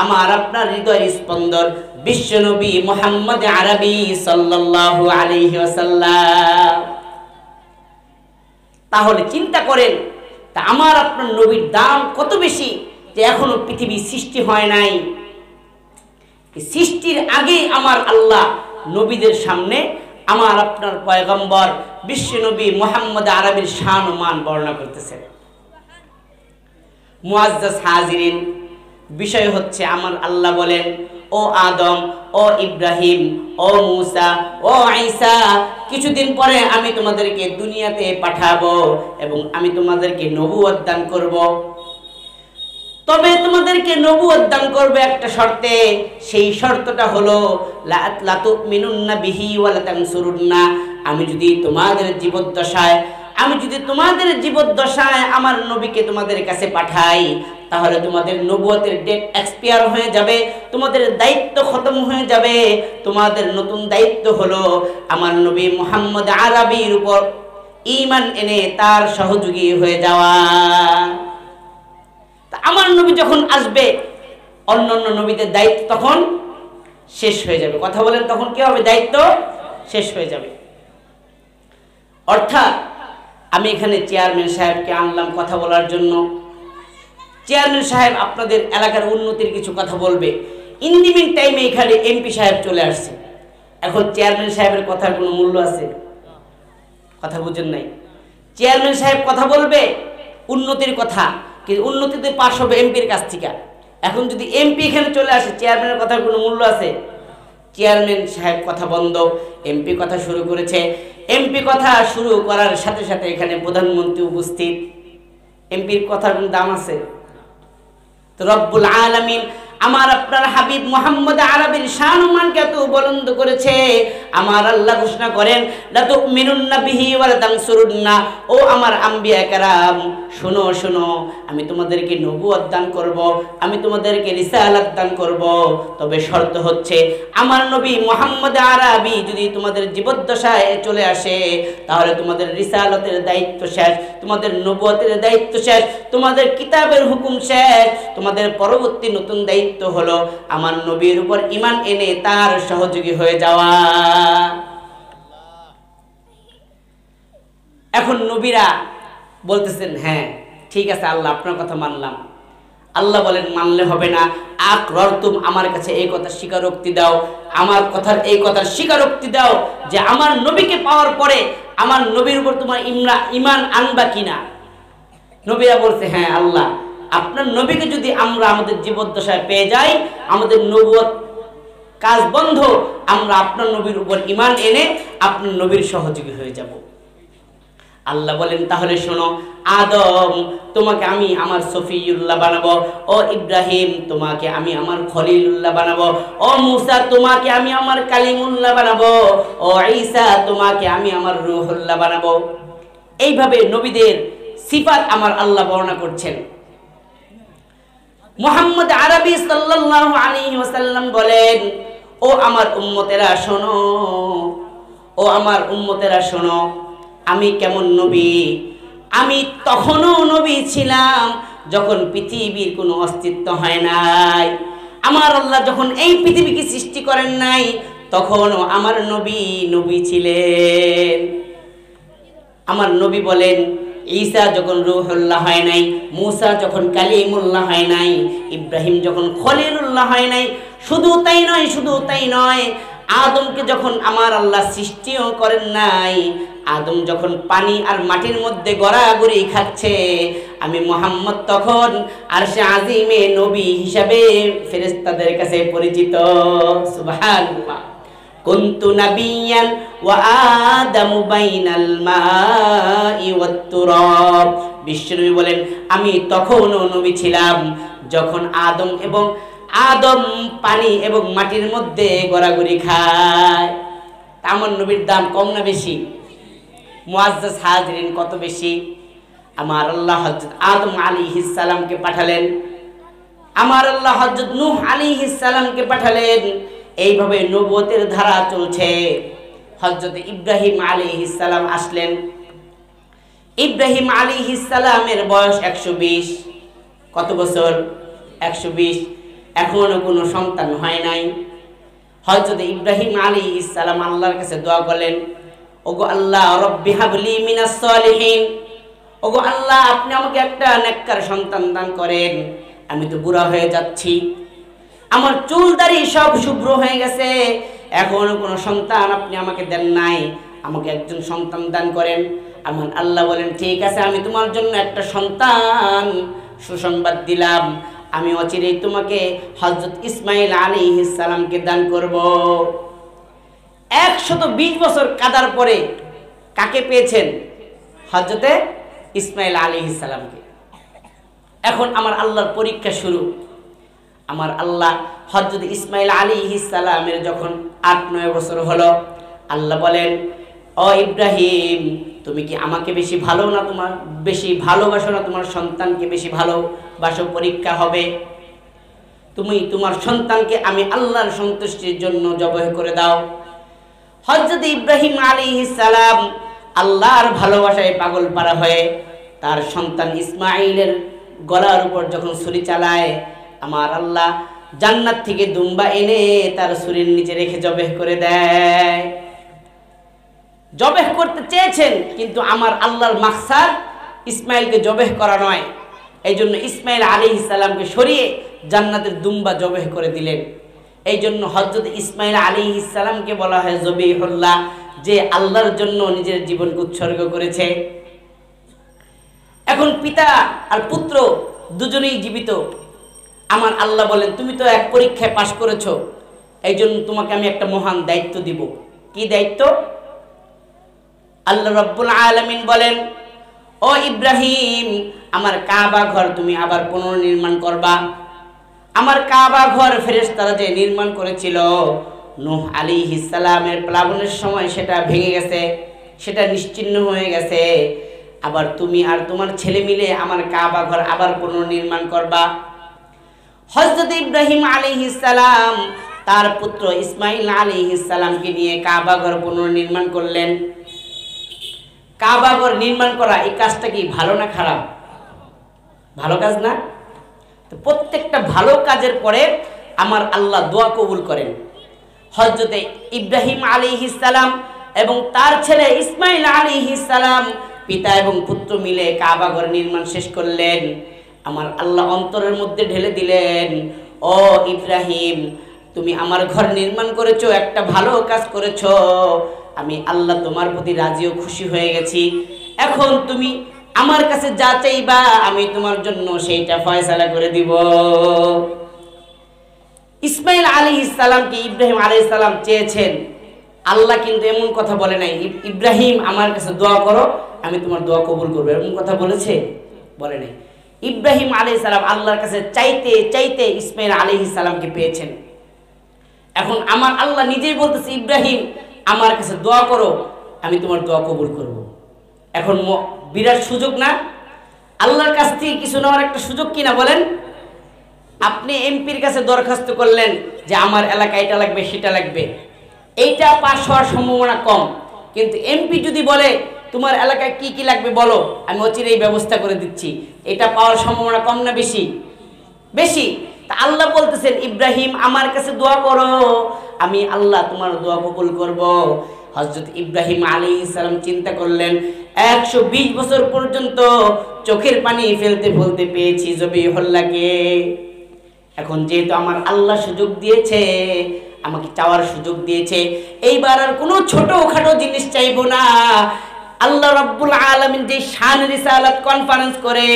আমার আপনার হৃদয় স্পন্দন, বিশ্ব নবী মুহাম্মদ আরবি সাল্লাল্লাহু আলাইহি ওয়াসাল্লাম। তাহলে চিন্তা করেন, তা আমার আপনার নবীর দাম কত বেশি যে এখনো পৃথিবী সৃষ্টি হয় নাই। সৃষ্টির আগে আমার আল্লাহ নবীদের সামনে আমার আপনার পয়গম্বর বিশ্ব নবী মুহাম্মদ আরবির শান ও মান বর্ণনা করতেছেন। মুআজ্জাজ হাজিরিন, বিষয় হচ্ছে আমার আল্লাহ বলেন, ও আদম, ও ইব্রাহিম, ও মূসা, ও ঈসা, কিছুদিন পরে আমি তোমাদেরকে দুনিয়াতে পাঠাবো এবং আমি তোমাদেরকে নবুয়ত দান করব। তবে তোমাদেরকে নবুয়ত দান করবে একটা শর্তে। সেই শর্তটা হলো লাতুমিনুন্না বিহি ওয়া লাতানসুরুন্না। আমি যদি তোমাদের জীবদ্দশায় আমার নবীকে তোমাদের কাছে পাঠাই, তাহলে তোমাদের নবুয়তের ডেট এক্সপায়ার হয়ে যাবে, তোমাদের দায়িত্ব খতম হয়ে যাবে। তোমাদের নতুন দায়িত্ব হলো আমার নবী মুহাম্মদ আরবির উপর ঈমান এনে তার সহযোগী হয়ে যাওয়া। আমার নবী যখন আসবে, অন্যান্য নবীদের দায়িত্ব তখন শেষ হয়ে যাবে। কথা বলেন, তখন কি হবে? দায়িত্ব শেষ হয়ে যাবে। অর্থাৎ আমি এখানে চেয়ারম্যান সাহেবকে আনলাম কথা বলার জন্য। চেয়ারম্যান সাহেব আপনাদের এলাকার উন্নতির কিছু কথা বলবে। ইন দি মিন টাইমে এখানে এমপি সাহেব চলে আসছে। এখন চেয়ারম্যান সাহেবের কথার কোনো মূল্য আছে? কথা বুঝেন নাই? চেয়ারম্যান সাহেব কথা বলবে উন্নতির কথা, কিন্তু উন্নতিতে পাশ হবে এমপির কাছ থেকে। এখন যদি এমপি এখানে চলে আসে, চেয়ারম্যানের কথার কোনো মূল্য আছে? চেয়ারম্যান সাহেব কথা বন্ধ, এমপি কথা শুরু করেছে। এমপি কথা শুরু করার সাথে সাথে এখানে প্রধানমন্ত্রী উপস্থিত। এমপির কথার কোনো দাম আছে? তো রব্বুল আলামিন আমার আপনার হাবিব মুহাম্মদ আরবির শান ও মানকে এত বুলন্দ করেছে। আমার আল্লাহ ঘোষণা করেন, লাতুমিনুন্না বিহি ওয়া লাতানসুরুন্না। ও আমার আম্বিয়া কেরাম, শোনো শোনো, আমি তোমাদেরকে নবুয়ত দান করব, আমি তোমাদেরকে রিসালাত দান করব। তবে শর্ত হচ্ছে আমার নবী মুহাম্মদ আরবি যদি তোমাদের জীবদ্দশায় চলে আসে, তাহলে তোমাদের রিসালাতের দায়িত্ব শেষ, তোমাদের নবুয়তের দায়িত্ব শেষ, তোমাদের কিতাবের হুকুম শেষ। তোমাদের পরবর্তী নতুন দায়িত্ব হলো আমার নবীর উপর ঈমান এনে তার সহযোগী হয়ে যাওয়া। এখন নবীরা বলতেছেন হ্যাঁ ঠিক আছে আল্লাহ আপনার কথা মানলাম। আল্লাহ বলেন মানলে হবে না, আকরারতুম আমার কাছে এই কথা স্বীকারোক্তি দাও, আমার কথার এই কথার স্বীকারোক্তি দাও যে আমার নবীকে পাওয়ার পরে আমার নবীর উপর তোমার ঈমান আনবা কিনা। নবীরা বলছে হ্যাঁ আল্লাহ আপনার নবীকে যদি আমরা আমাদের জীবদ্দশায় পেয়ে যাই, আমাদের নবুয়ত কাজ বন্ধ, আমরা আপনার নবীর উপর ঈমান এনে আপনার নবীর সহযোগী হয়ে যাব। আল্লাহ বলেন তাহলে শোনো, আদম তোমাকে আমি আমার সফিউল্লাহ বানাবো, ও ইব্রাহিম তোমাকে আমি আমার খলিলুল্লাহ বানাবো, ও মুসা তোমাকে আমি আমার কালিমুল্লাহ বানাবো, ও ঈসা তোমাকে আমি আমার রূহুল্লাহ বানাবো। এইভাবে নবীদের সিফাত আমার আল্লাহ বর্ণনা করছেন। মুহাম্মদ আরবি সাল্লাল্লাহু আলাইহি ওয়াসাল্লাম বলেন, ও আমার উম্মতেরা শোনো, ও আমার উম্মতেরা শোনো, আমি কেমন নবী, আমি তখনও নবী ছিলাম যখন পৃথিবীর কোনো অস্তিত্ব হয় নাই। আমার আল্লাহ যখন এই পৃথিবীকে সৃষ্টি করেন নাই তখনও আমার নবী নবী ছিলেন। আমার নবী বলেন ঈসা যখন রূহুল্লাহ হয় নাই, মুসা যখন কালিমুল্লাহ হয় নাই, ইব্রাহিম যখন খলিলুল্লাহ হয় নাই, শুধু তাই নয়, শুধু তাই নয়, আদমকে যখন আমার আল্লাহ সৃষ্টিও করেন নাই, আদম যখন পানি আর মাটির মধ্যে গড়াগড়ি খাচ্ছে, আমি মুহাম্মদ তখন আরশে আজিমে নবী হিসাবে ফেরেশতাদের কাছে পরিচিত। সুবহানাল্লাহ। কুনতু নাবিয়ান ওয়া আদামু বাইনাল মাই ওয়াত তুরাব। বিশ্বনবী বলেন আমি তখনও নবী ছিলাম যখন আদম পানি এবং মাটির মধ্যে গড়াগড়ি খায়। আমার নবীর দাম কম না বেশি? মুআজ্জাজ হাজরিন কত বেশি! আমার আল্লাহ হযরত আদম আলাইহিস সালামকে পাঠালেন, আমার আল্লাহ হযরত নূহ আলাইহিস সালামকে পাঠালেন। এইভাবে নবুয়তের ধারা চলছে। হযরত ইব্রাহিম আলাইহিস সালাম আসলেন। ইব্রাহিম আলাইহিস সালামের বয়স 120। কত বছর? 120। এখনো কোনো সন্তান হয় নাই। হযরত ইব্রাহিম আলাইহিস সালাম আল্লাহর কাছে দোয়া করলেন, ওগো আল্লাহ রব্বি হাবলি মিনাস সলিহিন, ওগো আল্লাহ আপনি আমাকে একটা নেককার সন্তান দান করেন। আমি তো বুড়া হয়ে যাচ্ছি, আমার চুল দাড়ি সব শুভ্র হয়ে গেছে, এখনো কোনো সন্তান আপনি আমাকে দেন নাই, আমাকে একজন সন্তান দান করেন। আমার আল্লাহ বলেন ঠিক আছে, আমি তোমার জন্য একটা সন্তান সুসংবাদ দিলাম, আমি অচিরেই তোমাকে হযরত ইসমাঈল আলাইহিস সালামকে দান করব। 120 বছর কাদার পরে কাকে পেয়েছেন? হযরতে ইসমাঈল আলাইহিস সালামকে। এখন আমার আল্লাহর পরীক্ষা শুরু। আমার আল্লাহ হযরত ইসমাঈল আলাইহিস সালামের যখন 8-9 বছর হলো, আল্লাহ বলেন ও ইব্রাহিম তুমি কি আমাকে বেশি ভালোবাসো না তোমার সন্তানকে বেশি ভালোবাসো? পরীক্ষা হবে। তুমি তোমার সন্তানকে আমি আল্লাহর সন্তুষ্টির জন্য জবাহ করে দাও। হযরত ইব্রাহিম আলাইহিস সালাম আল্লাহর ভালোবাসায় পাগল পারা হয়ে তার সন্তান ইসমাঈলের গলার উপর যখন ছুরি চালায়, আমার আল্লাহ জান্নাত থেকে দুম্বা এনে তার ছুরির নিচে রেখে জবাহ করে দেয়। জবাহ করতে চেয়েছেন, কিন্তু আমার আল্লাহর মাকসাদ ইসমাঈলকে জবাহ করা নয়। এই জন্য ইসমাঈল আলাইহিস সালামকে সরিয়ে জান্নাতের দুম্বা জবাহ করে দিলেন। এই জন্য হযরত ইসমাঈল আলাইহিস সালামকে বলা হয় জবিহুল্লাহ, যে আল্লাহর জন্য নিজের জীবনকে উৎসর্গ করেছে। এখন পিতা আর পুত্র দুজনেই জীবিত। আমার আল্লাহ বলেন তুমি তো এক পরীক্ষায় পাশ করেছো, এই জন্য তোমাকে আমি একটা মহান দায়িত্ব দিব। কি দায়িত্ব? আল্লাহ রাব্বুল আলামিন বলেন ও ইব্রাহিম আমার কাবা ঘর তুমি আবার পুনর্নির্মাণ করবা। আমার কাবা ঘর ফেরেশতারা যে নির্মাণ করেছিল নূহ আলাইহিস সালামের প্লাবনের সময় সেটা ভেঙে গেছে, সেটা নিশ্চিহ্ন হয়ে গেছে। আবার তুমি আর তোমার ছেলে মিলে আমার কাবা ঘর আবার পুনর্নির্মাণ করবা। হযরত ইব্রাহিম আলাইহিস সালাম তার পুত্র ইসমাঈল আলাইহিস সালামকে নিয়ে কাবা ঘর পুনর্নির্মাণ করলেন। কাবা ঘর নির্মাণ করা এই কাজটা কি ভালো না খারাপ? ভালো কাজ না? তো প্রত্যেকটা ভালো কাজের পরে আমার আল্লাহ দোয়া কবুল করেন। হযরতে ইব্রাহিম আলাইহিস সালাম এবং তার ছেলে ইসমাঈল আলাইহিস সালাম পিতা এবং পুত্র মিলে কাবা ঘর নির্মাণ শেষ করলেন। আমার আল্লাহ অন্তরের মধ্যে ঢেলে দিলেন, ও ইব্রাহিম, তুমি আমার ঘর নির্মাণ করেছো, একটা ভালো কাজ করেছো, আমি আল্লাহ তোমার প্রতি রাজি ও খুশি হয়ে গেছি। এখন তুমি আমার কাছে যা চাইবা আমি তোমার জন্য সেইটা ফয়সালা করে দিব। ইসমাইল আলাইহিস সালামকে ইব্রাহিম আলাইহিস সালাম চেয়েছেন, আল্লাহ কিন্তু এমন কথা বলে নাই ইব্রাহিম আমার কাছে দোয়া করো আমি তোমার দোয়া কবুল করবো, এমন কথা বলেছে? বলে নাই। ইব্রাহিম আলাইহিস সালাম আল্লাহর কাছে চাইতে চাইতে ইসমাইল আলাইহিস সালামকে পেয়েছেন। এখন আমার আল্লাহ নিজেই বলতেছে, ইব্রাহিম আমার কাছে দোয়া করো আমি তোমার দোয়া কবুল করব। এখন বিরাট সুযোগ না? আল্লাহর কাছ থেকে কিছু নেওয়ার একটা সুযোগ কিনা বলেন? আপনি এমপির কাছে দরখাস্ত করলেন যে আমার এলাকায় এটা লাগবে সেটা লাগবে, এইটা পাস হওয়ার সম্ভাবনা কম। কিন্তু এমপি যদি বলে তোমার এলাকায় কি কি লাগবে বলো, আমি অচিরেই ব্যবস্থা করে দিচ্ছি, এটা পাওয়ার সম্ভাবনা কম না বেশি? বেশি। তা আল্লাহ বলতেছেন, ইব্রাহিম আমার কাছে দোয়া করো আমি আল্লাহ তোমার দোয়া কবুল করব। হযরত ইব্রাহিম আলাইহিস সালাম চিন্তা করলেন, 120 বছর পর্যন্ত চোখের পানি ফেলতে ফেলতে পেয়েছি জবিহুল্লাহকে, এখন যেহেতু আমার আল্লাহ সুযোগ দিয়েছে, আমাকে চাওয়ার সুযোগ দিয়েছে, এইবার আর কোনো ছোটখাটো জিনিস চাইবো না। আল্লাহ রাব্বুল আলামিন যে শান রিসালাত কনফারেন্স করে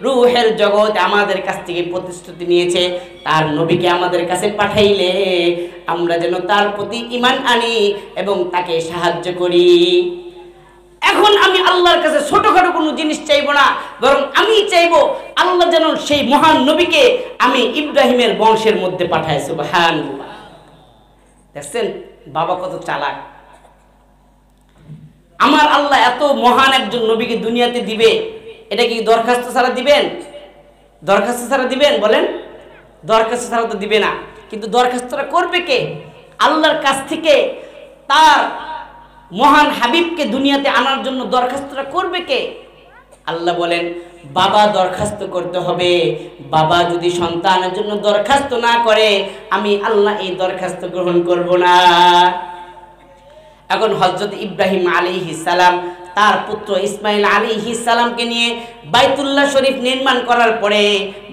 রূহের জগৎ আমাদের কাছ থেকে প্রতিশ্রুতি নিয়েছে, তার নবীকে আমাদের কাছে পাঠাইলে আমরা যেন তার প্রতি ঈমান আনি এবং তাকে সাহায্য করি। এখন আমি আল্লাহর কাছে ছোটখাটো কোনো জিনিস চাইবো না, বরং আমি চাইবো আল্লাহ যেন সেই মহান নবীকে আমি ইব্রাহিমের বংশের মধ্যে পাঠায়। সুবহানাল্লাহ। দেখছেন বাবা কত চালাক। আমার আল্লাহ এত মহান একজন নবীকে দুনিয়াতে দিবে, এটা কি দরখাস্ত ছাড়া দিবেন? দরখাস্ত ছাড়া দিবেন বলেন? দরখাস্ত ছাড়া তো দিবে না। কিন্তু দরখাস্তটা করবে কে? আল্লাহর কাছ থেকে তার মহান হাবিবকে দুনিয়াতে আনার জন্য দরখাস্তটা করবে কে? আল্লাহ বলেন, বাবা দরখাস্ত করতে হবে। বাবা যদি সন্তানের জন্য দরখাস্ত না করে আমি আল্লাহ এই দরখাস্ত গ্রহণ করব না। এখন হযরত ইব্রাহিম আলাইহিস সালাম তার পুত্র ইসমাইল আলাইহিস সালামকে নিয়ে বাইতুল্লাহ শরীফ নির্মাণ করার পরে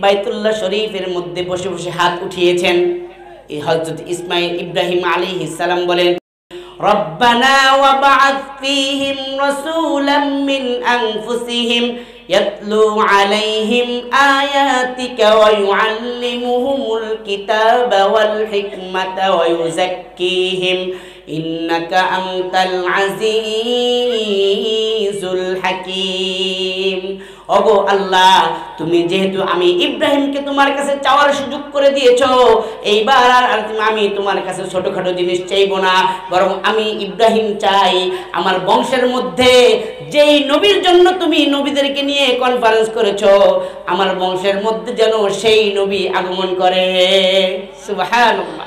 বাইতুল্লাহ শরীফের মধ্যে বসে বসে হাত উঠিয়েছেন। এই হযরত ইসমাইল ইব্রাহিম আলাইহিস সালাম বলেন, রব্বানা ওয়াবআথ ফীহিম রাসূলাম মিন আনফুসিহিম ইয়াতলু আলাইহিম আয়াতিকা ওয়া ইউআল্লিমুহুমুল কিতাবা ওয়াল হিকমাতা ওয়া ইউযাক্কিহিম ইন্নাকা আনতাল আজিজুল হাকীম। ওগো আল্লাহ, তুমি যেহেতু আমি ইব্রাহিমকে তোমার কাছে চাওয়ার সুযোগ করে দিয়েছো, এইবার আর আমি তোমার কাছে ছোটখাটো জিনিস চাইবো না, বরং আমি ইব্রাহিম চাই আমার বংশের মধ্যে যেই নবীর জন্য তুমি নবীদেরকে নিয়ে কনফারেন্স করেছো, আমার বংশের মধ্যে যেন সেই নবী আগমন করে। সুবহানাল্লাহ।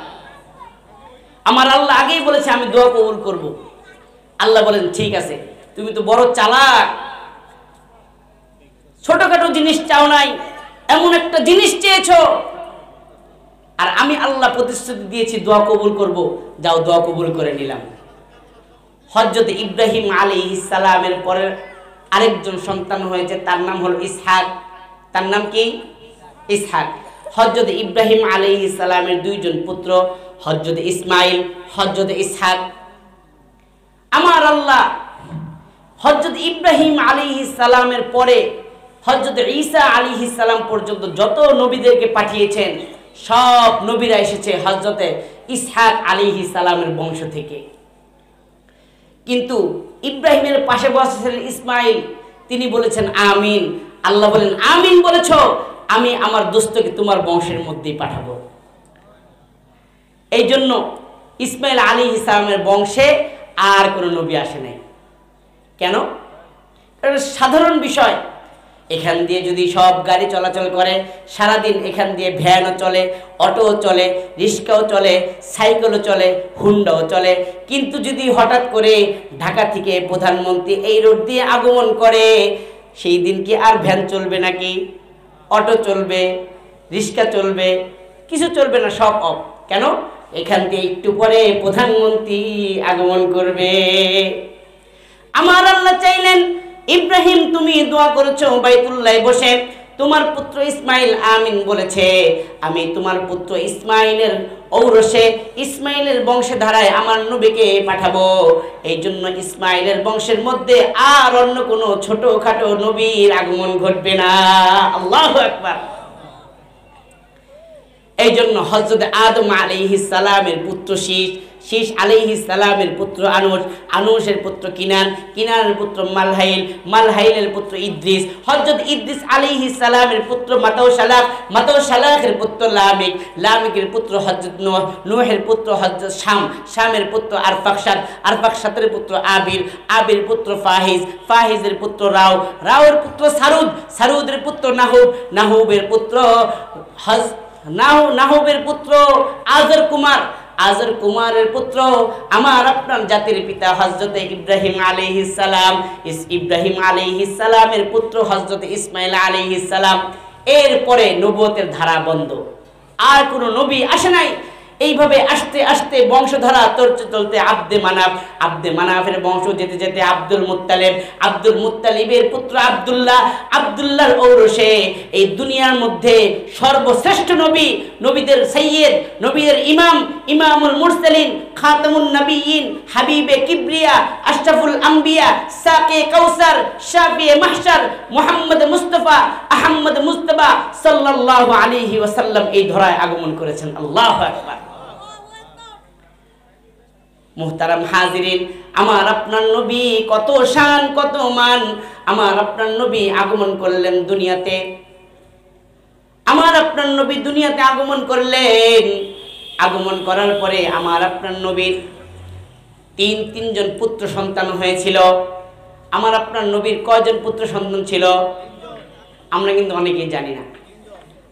আমার আল্লাহ আগেই বলেছে আমি দোয়া কবুল করব। আল্লাহ বলেন, ঠিক আছে, তুমি তো বড় চালাক, ছোটখাটো জিনিস চাও নাই, এমন একটা জিনিস চেয়েছো, আর আমি আল্লাহ প্রতিশ্রুতি দিয়েছি দোয়া কবুল করব, যাও দোয়া কবুল করে নিলাম। হযরত ইব্রাহিম আলাইহিস সালামের পরে আরেকজন সন্তান হয়েছে, তার নাম হলো ইসহাক। তার নাম কি? ইসহাক। হযরত ইব্রাহিম আলাইহিস সালামের দুইজন পুত্র, হযরত ইসমাইল, হযরত ইসহাক। আমার আল্লাহ হযরত ইব্রাহিম আলাইহিস সালামের পরে হযরত ঈসা আলাইহিস সালাম পর্যন্ত যত নবীদেরকে পাঠিয়েছেন সব নবীরা এসেছে হযরত ইসহাক আলাইহিস সালামের বংশ থেকে। কিন্তু ইব্রাহিমের পাশে বসেছিলেন ইসমাইল, তিনি বলেছেন আমিন। আল্লাহ বলেন, আমিন বলেছো, আমি আমার দোস্তকে তোমার বংশের মধ্যেই পাঠাবো। এই জন্য ইসমাইল আলাইহিস সালামের বংশে আর কোনো নবী আসে নাই। কেন? এটা সাধারণ বিষয়। এখান দিয়ে যদি সব গাড়ি চলাচল করে, সারাদিন এখান দিয়ে ভ্যানও চলে, অটোও চলে, রিক্সাও চলে, সাইকেলও চলে, হুন্ডাও চলে, কিন্তু যদি হঠাৎ করে ঢাকা থেকে প্রধানমন্ত্রী এই রোড দিয়ে আগমন করে, সেই দিন কি আর ভ্যান চলবে নাকি? অটো চলবে, রিক্সা চলবে, কিছু চলবে না, সব অফ। কেন? এখান দিয়ে একটু পরে প্রধানমন্ত্রী আগমন করবে। আমার আল্লাহ চাইলেন ইব্রাহিম তুমি দোয়া করেছো বাইতুল্লাহে বসে, তোমার পুত্র ইসমাইল আমিন বলেছে, আমি তোমার পুত্র ইসমাইলের ঔরসে, ইসমাইলের বংশধারায় আমার নবীকে পাঠাবো। এই জন্য ইসমাইলের বংশের মধ্যে আর অন্য কোনো ছোটখাটো নবীর আগমন ঘটবে না। আল্লাহু আকবার। এই জন্য হযরত আদম আলাইহিস সালামের পুত্র শীষ, শীষ আলাইহিস সালামের পুত্র আনুশ, আনুশের পুত্র কিনান, কিনানের পুত্র মালহাইল, মালহাইলের পুত্র ইদ্রিস, হযরত ইদ্রিস আলাইহিস সালামের পুত্র মাতাওশালাহ, মাতাওশালাহের পুত্র লামিক, লামিকের পুত্র হযরত নূহ, নূহের পুত্র হযরত শাম, শামের পুত্র আরফাকশাদ, আরফাকশাদের পুত্র আবির, আবির পুত্র ফাহিজ, ফাহিজের পুত্র রাও, রাওয়ের পুত্র সারুদ, সারুদের পুত্র নাহুব, নাহুবের পুত্র নাহুবের পুত্র আজর কুমার, আজর কুমারের পুত্র আমার আপনার জাতির পিতা হযরত ইব্রাহিম আলাইহিস সালাম, ইব্রাহিম আলাইহিস সালামের পুত্র হযরত ইসমাইল আলাইহিস সালাম। এরপরে নবুয়তের ধারা বন্ধ, আর কোনো নবী আসে নাই। এইভাবে আস্তে আস্তে বংশধারা চলতে চলতে আব্দে মানাফ, আব্দে মানাফের বংশ যেতে যেতে আব্দুল মুত্তালিব, আব্দুল মুত্তালিবের পুত্র আব্দুল্লাহ, আব্দুল্লাহর ঔরসে এই দুনিয়ার মধ্যে সর্বশ্রেষ্ঠ নবী, নবীদের সৈয়দ, নবীদের ইমাম, ইমামুল মুরসালিন, খাতামুন নবিয়্যিন, হাবিবে কিবরিয়া, আশরাফুল আম্বিয়া, সাকে কাউসার, শাফিয়ে মাহশার, মুহাম্মদ মুস্তাফা, আহমদ মুস্তাফা সাল্লাল্লাহু আলাইহি ওয়াসাল্লাম এই ধরায় আগমন করেছেন। আল্লাহু আকবার। মুহতারাম হাজিরিন, আমার আপনার নবী কত শান কত মান, আমার আপনার নবী আগমন করলেন দুনিয়াতে, আমার আপনার নবী দুনিয়াতে আগমন করলেন। আগমন করার পরে আমার আপনার নবীর তিনজন পুত্র সন্তান হয়েছিল। আমার আপনার নবীর কয়জন পুত্র সন্তান ছিল আমরা কিন্তু অনেকেই জানি না।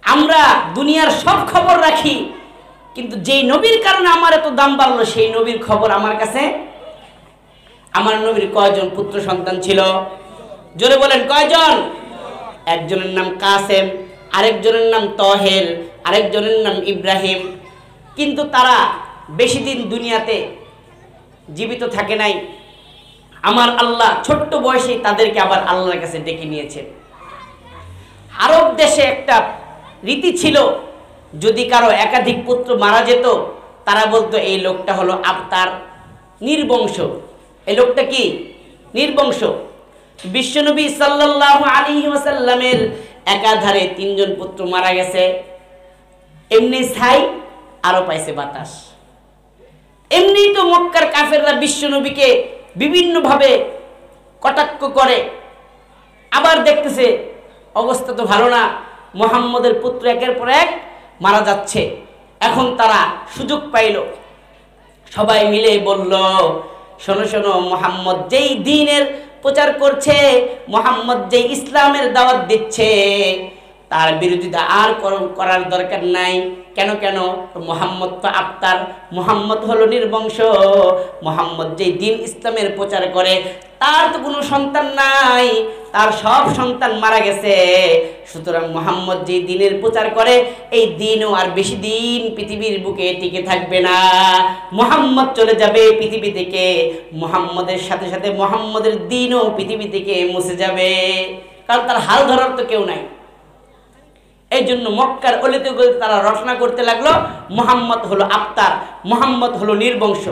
আমরা দুনিয়ার সব খবর রাখি, কিন্তু যেই নবীর কারণে আমার এত দাম বাড়লো সেই নবীর খবর আমার কাছে। আমার নবীর কয়জন পুত্র সন্তান ছিল জোরে বলেন কয়জন? একজনের নাম কাসেম, আরেকজনের নাম তহের, আরেকজনের নাম ইব্রাহিম। কিন্তু তারা বেশি দিন দুনিয়াতে জীবিত থাকে নাই। আমার আল্লাহ ছোট্ট বয়সে তাদেরকে আবার আল্লাহর কাছে ডেকে নিয়েছেন। আরব দেশে একটা রীতি ছিল, যদি কারো একাধিক পুত্র মারা যেত তারা বলতো এই লোকটা হলো আবতার, নির্বংশ। এই লোকটা কি? নির্বংশ। বিশ্বনবী সাল্লাল্লাহু আলাইহি ওয়াসাল্লামের একাধারে তিনজন পুত্র মারা গেছে, এমনি ছাই আরো পাইছে বাতাস। এমনি তো মক্কার কাফেররা বিশ্বনবীকে বিভিন্নভাবে কটাক্ষ করে, আবার দেখতেছে অবস্থা তো ভালো না, মুহাম্মদের পুত্র একের পর এক মারা যাচ্ছে। এখন তারা সুযোগ পাইল, সবাই মিলে বলল, শোনো শোনো, মুহাম্মদ যেই দ্বীনের প্রচার করছে, মুহাম্মদ যেই ইসলামের দাওয়াত দিচ্ছে, তার বিরোধিতা আর করার দরকার নাই। কেন কেন? মুহাম্মদ তো আবতার, মুহাম্মদ হলো নির্বংশ। মুহাম্মদ যেই দ্বীন ইসলামের প্রচার করে তার তো কোনো সন্তান নাই, তার সব সন্তান মারা গেছে। সুতরাং মুহাম্মদ যেই দ্বীনের প্রচার করে এই দ্বীনও আর বেশি দিন পৃথিবীর বুকে টিকে থাকবে না। মুহাম্মদ চলে যাবে পৃথিবী থেকে, মুহাম্মদের সাথে সাথে মুহাম্মদের দ্বীনও পৃথিবী থেকে মুছে যাবে, কারণ তার হাল ধরার তো কেউ নাই। এই জন্য মক্কার অলিতে গলিতে তারা রচনা করতে লাগলো, মুহাম্মদ হলো আবতার, মুহাম্মদ হলো নির্বংশ।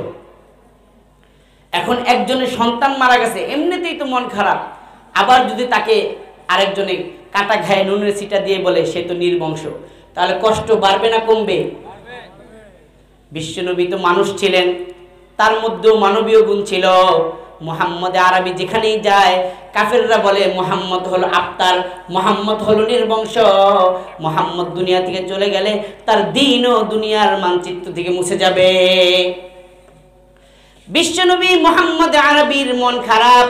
এখন একজনের সন্তান মারা গেছে, এমনিতেই তো মন খারাপ, আবার যদি তাকে আরেকজনে কাটা ঘায়ে নুনের ছিটা দিয়ে বলে সে তো নির্বংশ, তাহলে কষ্ট বাড়বে না কমবে? বিশ্বনবী তো মানুষ ছিলেন, তার মধ্যেও মানবীয় গুণ ছিল। মুহাম্মদে আরবি যেখানেই যায় কাফেররা বলে মুহাম্মদ হলো আবতার, মুহাম্মদ হলো নির্বংশ। মুহাম্মদ দুনিয়া থেকে চলে গেলে তার দ্বীনও দুনিয়ার মানচিত্র থেকে মুছে যাবে। বিশ্বনবী মুহাম্মদ আরবির মন খারাপ,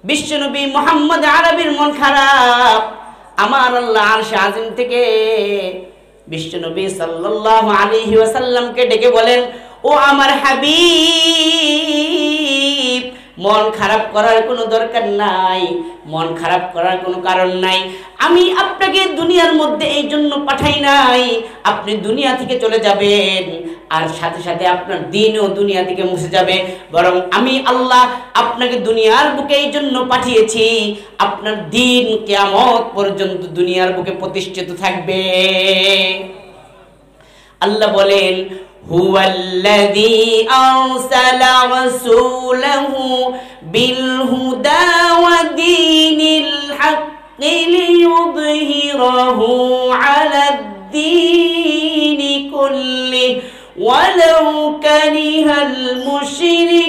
বিশ্বনবী মুহাম্মদ আরবির মন খারাপ। আমার আল্লাহ আরশে আজিম থেকে বিশ্বনবী সাল্লাল্লাহু আলাইহি ওয়াসাল্লামকে ডেকে বলেন, ও আমার হাবিব, মন খারাপ করার কোনো দরকার নাই, মন খারাপ করার কোনো কারণ নাই। আমি আপনাকে দুনিয়া দুনিয়ার মধ্যে এই জন্য পাঠাই নাই আপনি দুনিয়া থেকে চলে যাবেন আর সাথে সাথে আপনার দ্বীনও দুনিয়া থেকে মুছে যাবে, বরং আমি আল্লাহ আপনাকে দুনিয়ার বুকে এই জন্য পাঠিয়েছি আপনার দ্বীন কিয়ামত পর্যন্ত দুনিয়ার বুকে প্রতিষ্ঠিত থাকবে। আল্লাহ বলেন হুয়াল্লাযী আরসালা রাসূলাহু বিল হুদা ওয়া দীনিল হাক্কি লিইয়ুযহিরাহু আলাদ-দীনি কুল্লিহি ওয়ালাউ কারিহাল মুশরিকুন।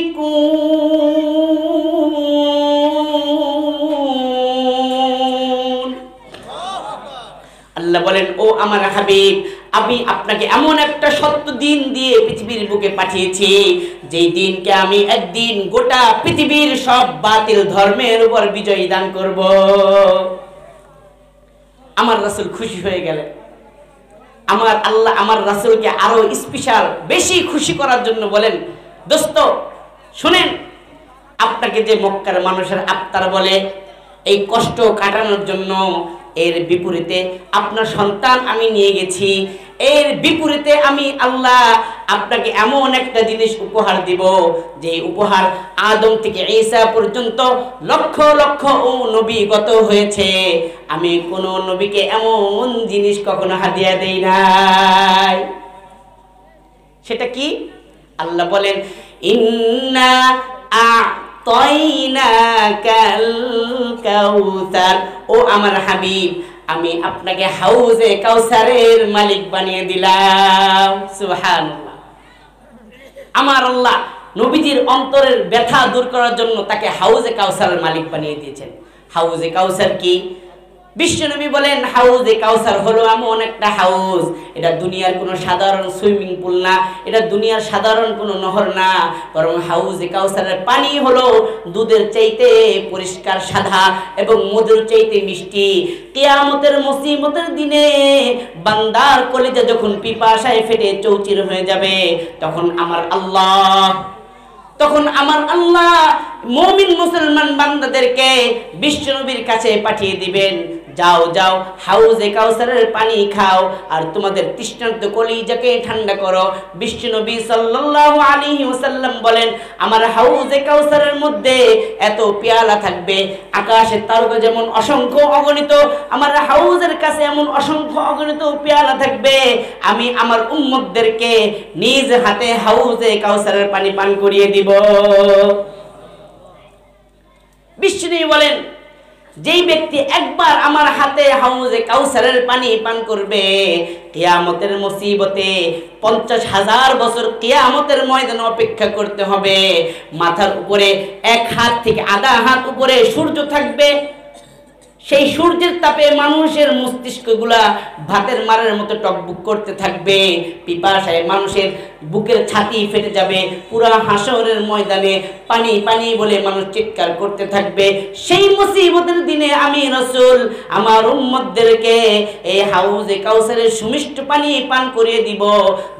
আল্লাহ বলেন ও আমার হাবিব, আমি আপনাকে এমন একটা সত্য দিন দিয়ে পৃথিবীর বুকে পাঠিয়েছি যেই দিনকে আমি একদিন গোটা পৃথিবীর সব বাতিল ধর্মের উপর বিজয় দান করব। আমার রাসূল খুশি হয়ে গেলেন। আমার আল্লাহ আমার রাসূলকে আরো স্পেশাল বেশি খুশি করার জন্য বলেন, দোস্ত শুনেন, আপনাকে যে মক্কার মানুষের আফতার বলে এই কষ্ট কাটানোর জন্য, এর বিপরীতে আপনার সন্তান আমি নিয়ে গেছি। এর বিপরীতে আমি আল্লাহ আপনাকে এমন একটা জিনিস উপহার দিব যে উপহার আদম থেকে ঈসা পর্যন্ত লক্ষ লক্ষ নবী গত হয়েছে, আমি কোন নবীকে এমন জিনিস কখনো হাদিয়া দেই নাই। সেটা কি? আল্লাহ বলেন ইন্না আ'তাইনাকাল কাউসার, ও আমার হাবিব আমি আপনাকে হাউজে কাউসারের মালিক বানিয়ে দিলাম। সুবহানাল্লাহ। আমার আল্লাহ নবীজির অন্তরের ব্যথা দূর করার জন্য তাকে হাউজে কাউসারের মালিক বানিয়ে দিয়েছেন। হাউজে কাউসার কি? বিশ্বনবী বলেন হাউজে কাউসার হলো এমন একটা হাউজ, এটা দুনিয়ার কোনো সাধারণ সুইমিং পুল না, এটা দুনিয়ার সাধারণ কোনো নহর না, বরং হাউজে কাউসারের পানি হলো দুধের চাইতে পরিষ্কার সাদা এবং মধুর চাইতে মিষ্টি। কিয়ামতের মুসিবতের দিনে বান্দার কলিজা যখন পিপাসায় ফেটে চৌচির হয়ে যাবে, তখন আমার আল্লাহ মুমিন মুসলমান বান্দাদেরকে বিশ্বনবীর কাছে পাঠিয়ে দিবেন, যাও যাও হাউজে কাউসারের পানি খাও আর তোমাদের তৃষ্ণার্ত কলিজাকে ঠান্ডা করো। বিশ্বনবী সাল্লাল্লাহু আলাইহি ওয়াসাল্লাম বলেন আমার হাউজে কাউসারের মধ্যে এত পেয়ালা থাকবে, আকাশের তারকা যেমন অসংখ্য অগণিত, আমার হাউজের কাছে এমন অসংখ্য অগণিত পেয়ালা থাকবে। আমি আমার উম্মতদেরকে নিজ হাতে হাউজে কাউসারের পানি পান করিয়ে দিব। বিশ্বনবী বলেন যেই ব্যক্তি একবার আমার হাতে হাউজে কাউসারের পানি পান করবে, কিয়ামতের মুসিবতে 50,000 বছর কিয়ামতের ময়দানে অপেক্ষা করতে হবে। মাথার উপরে এক হাত থেকে আধা হাত উপরে সূর্য থাকবে, সেই সূর্যের তাপে মানুষের মস্তিষ্কগুলা ভাতের মারের মতো টকবুক করতে থাকবে, পিপাসায় মানুষের বুকের ছাতি ফেটে যাবে, পুরা হাসরের ময়দানে পানি পানি বলে মানুষ চিৎকার করতে থাকবে। সেই মুসিবতের দিনে আমি রাসূল আমার উম্মতদেরকে এই হাউজে কাউসারের সুমিষ্ট পানি পান করিয়ে দিব।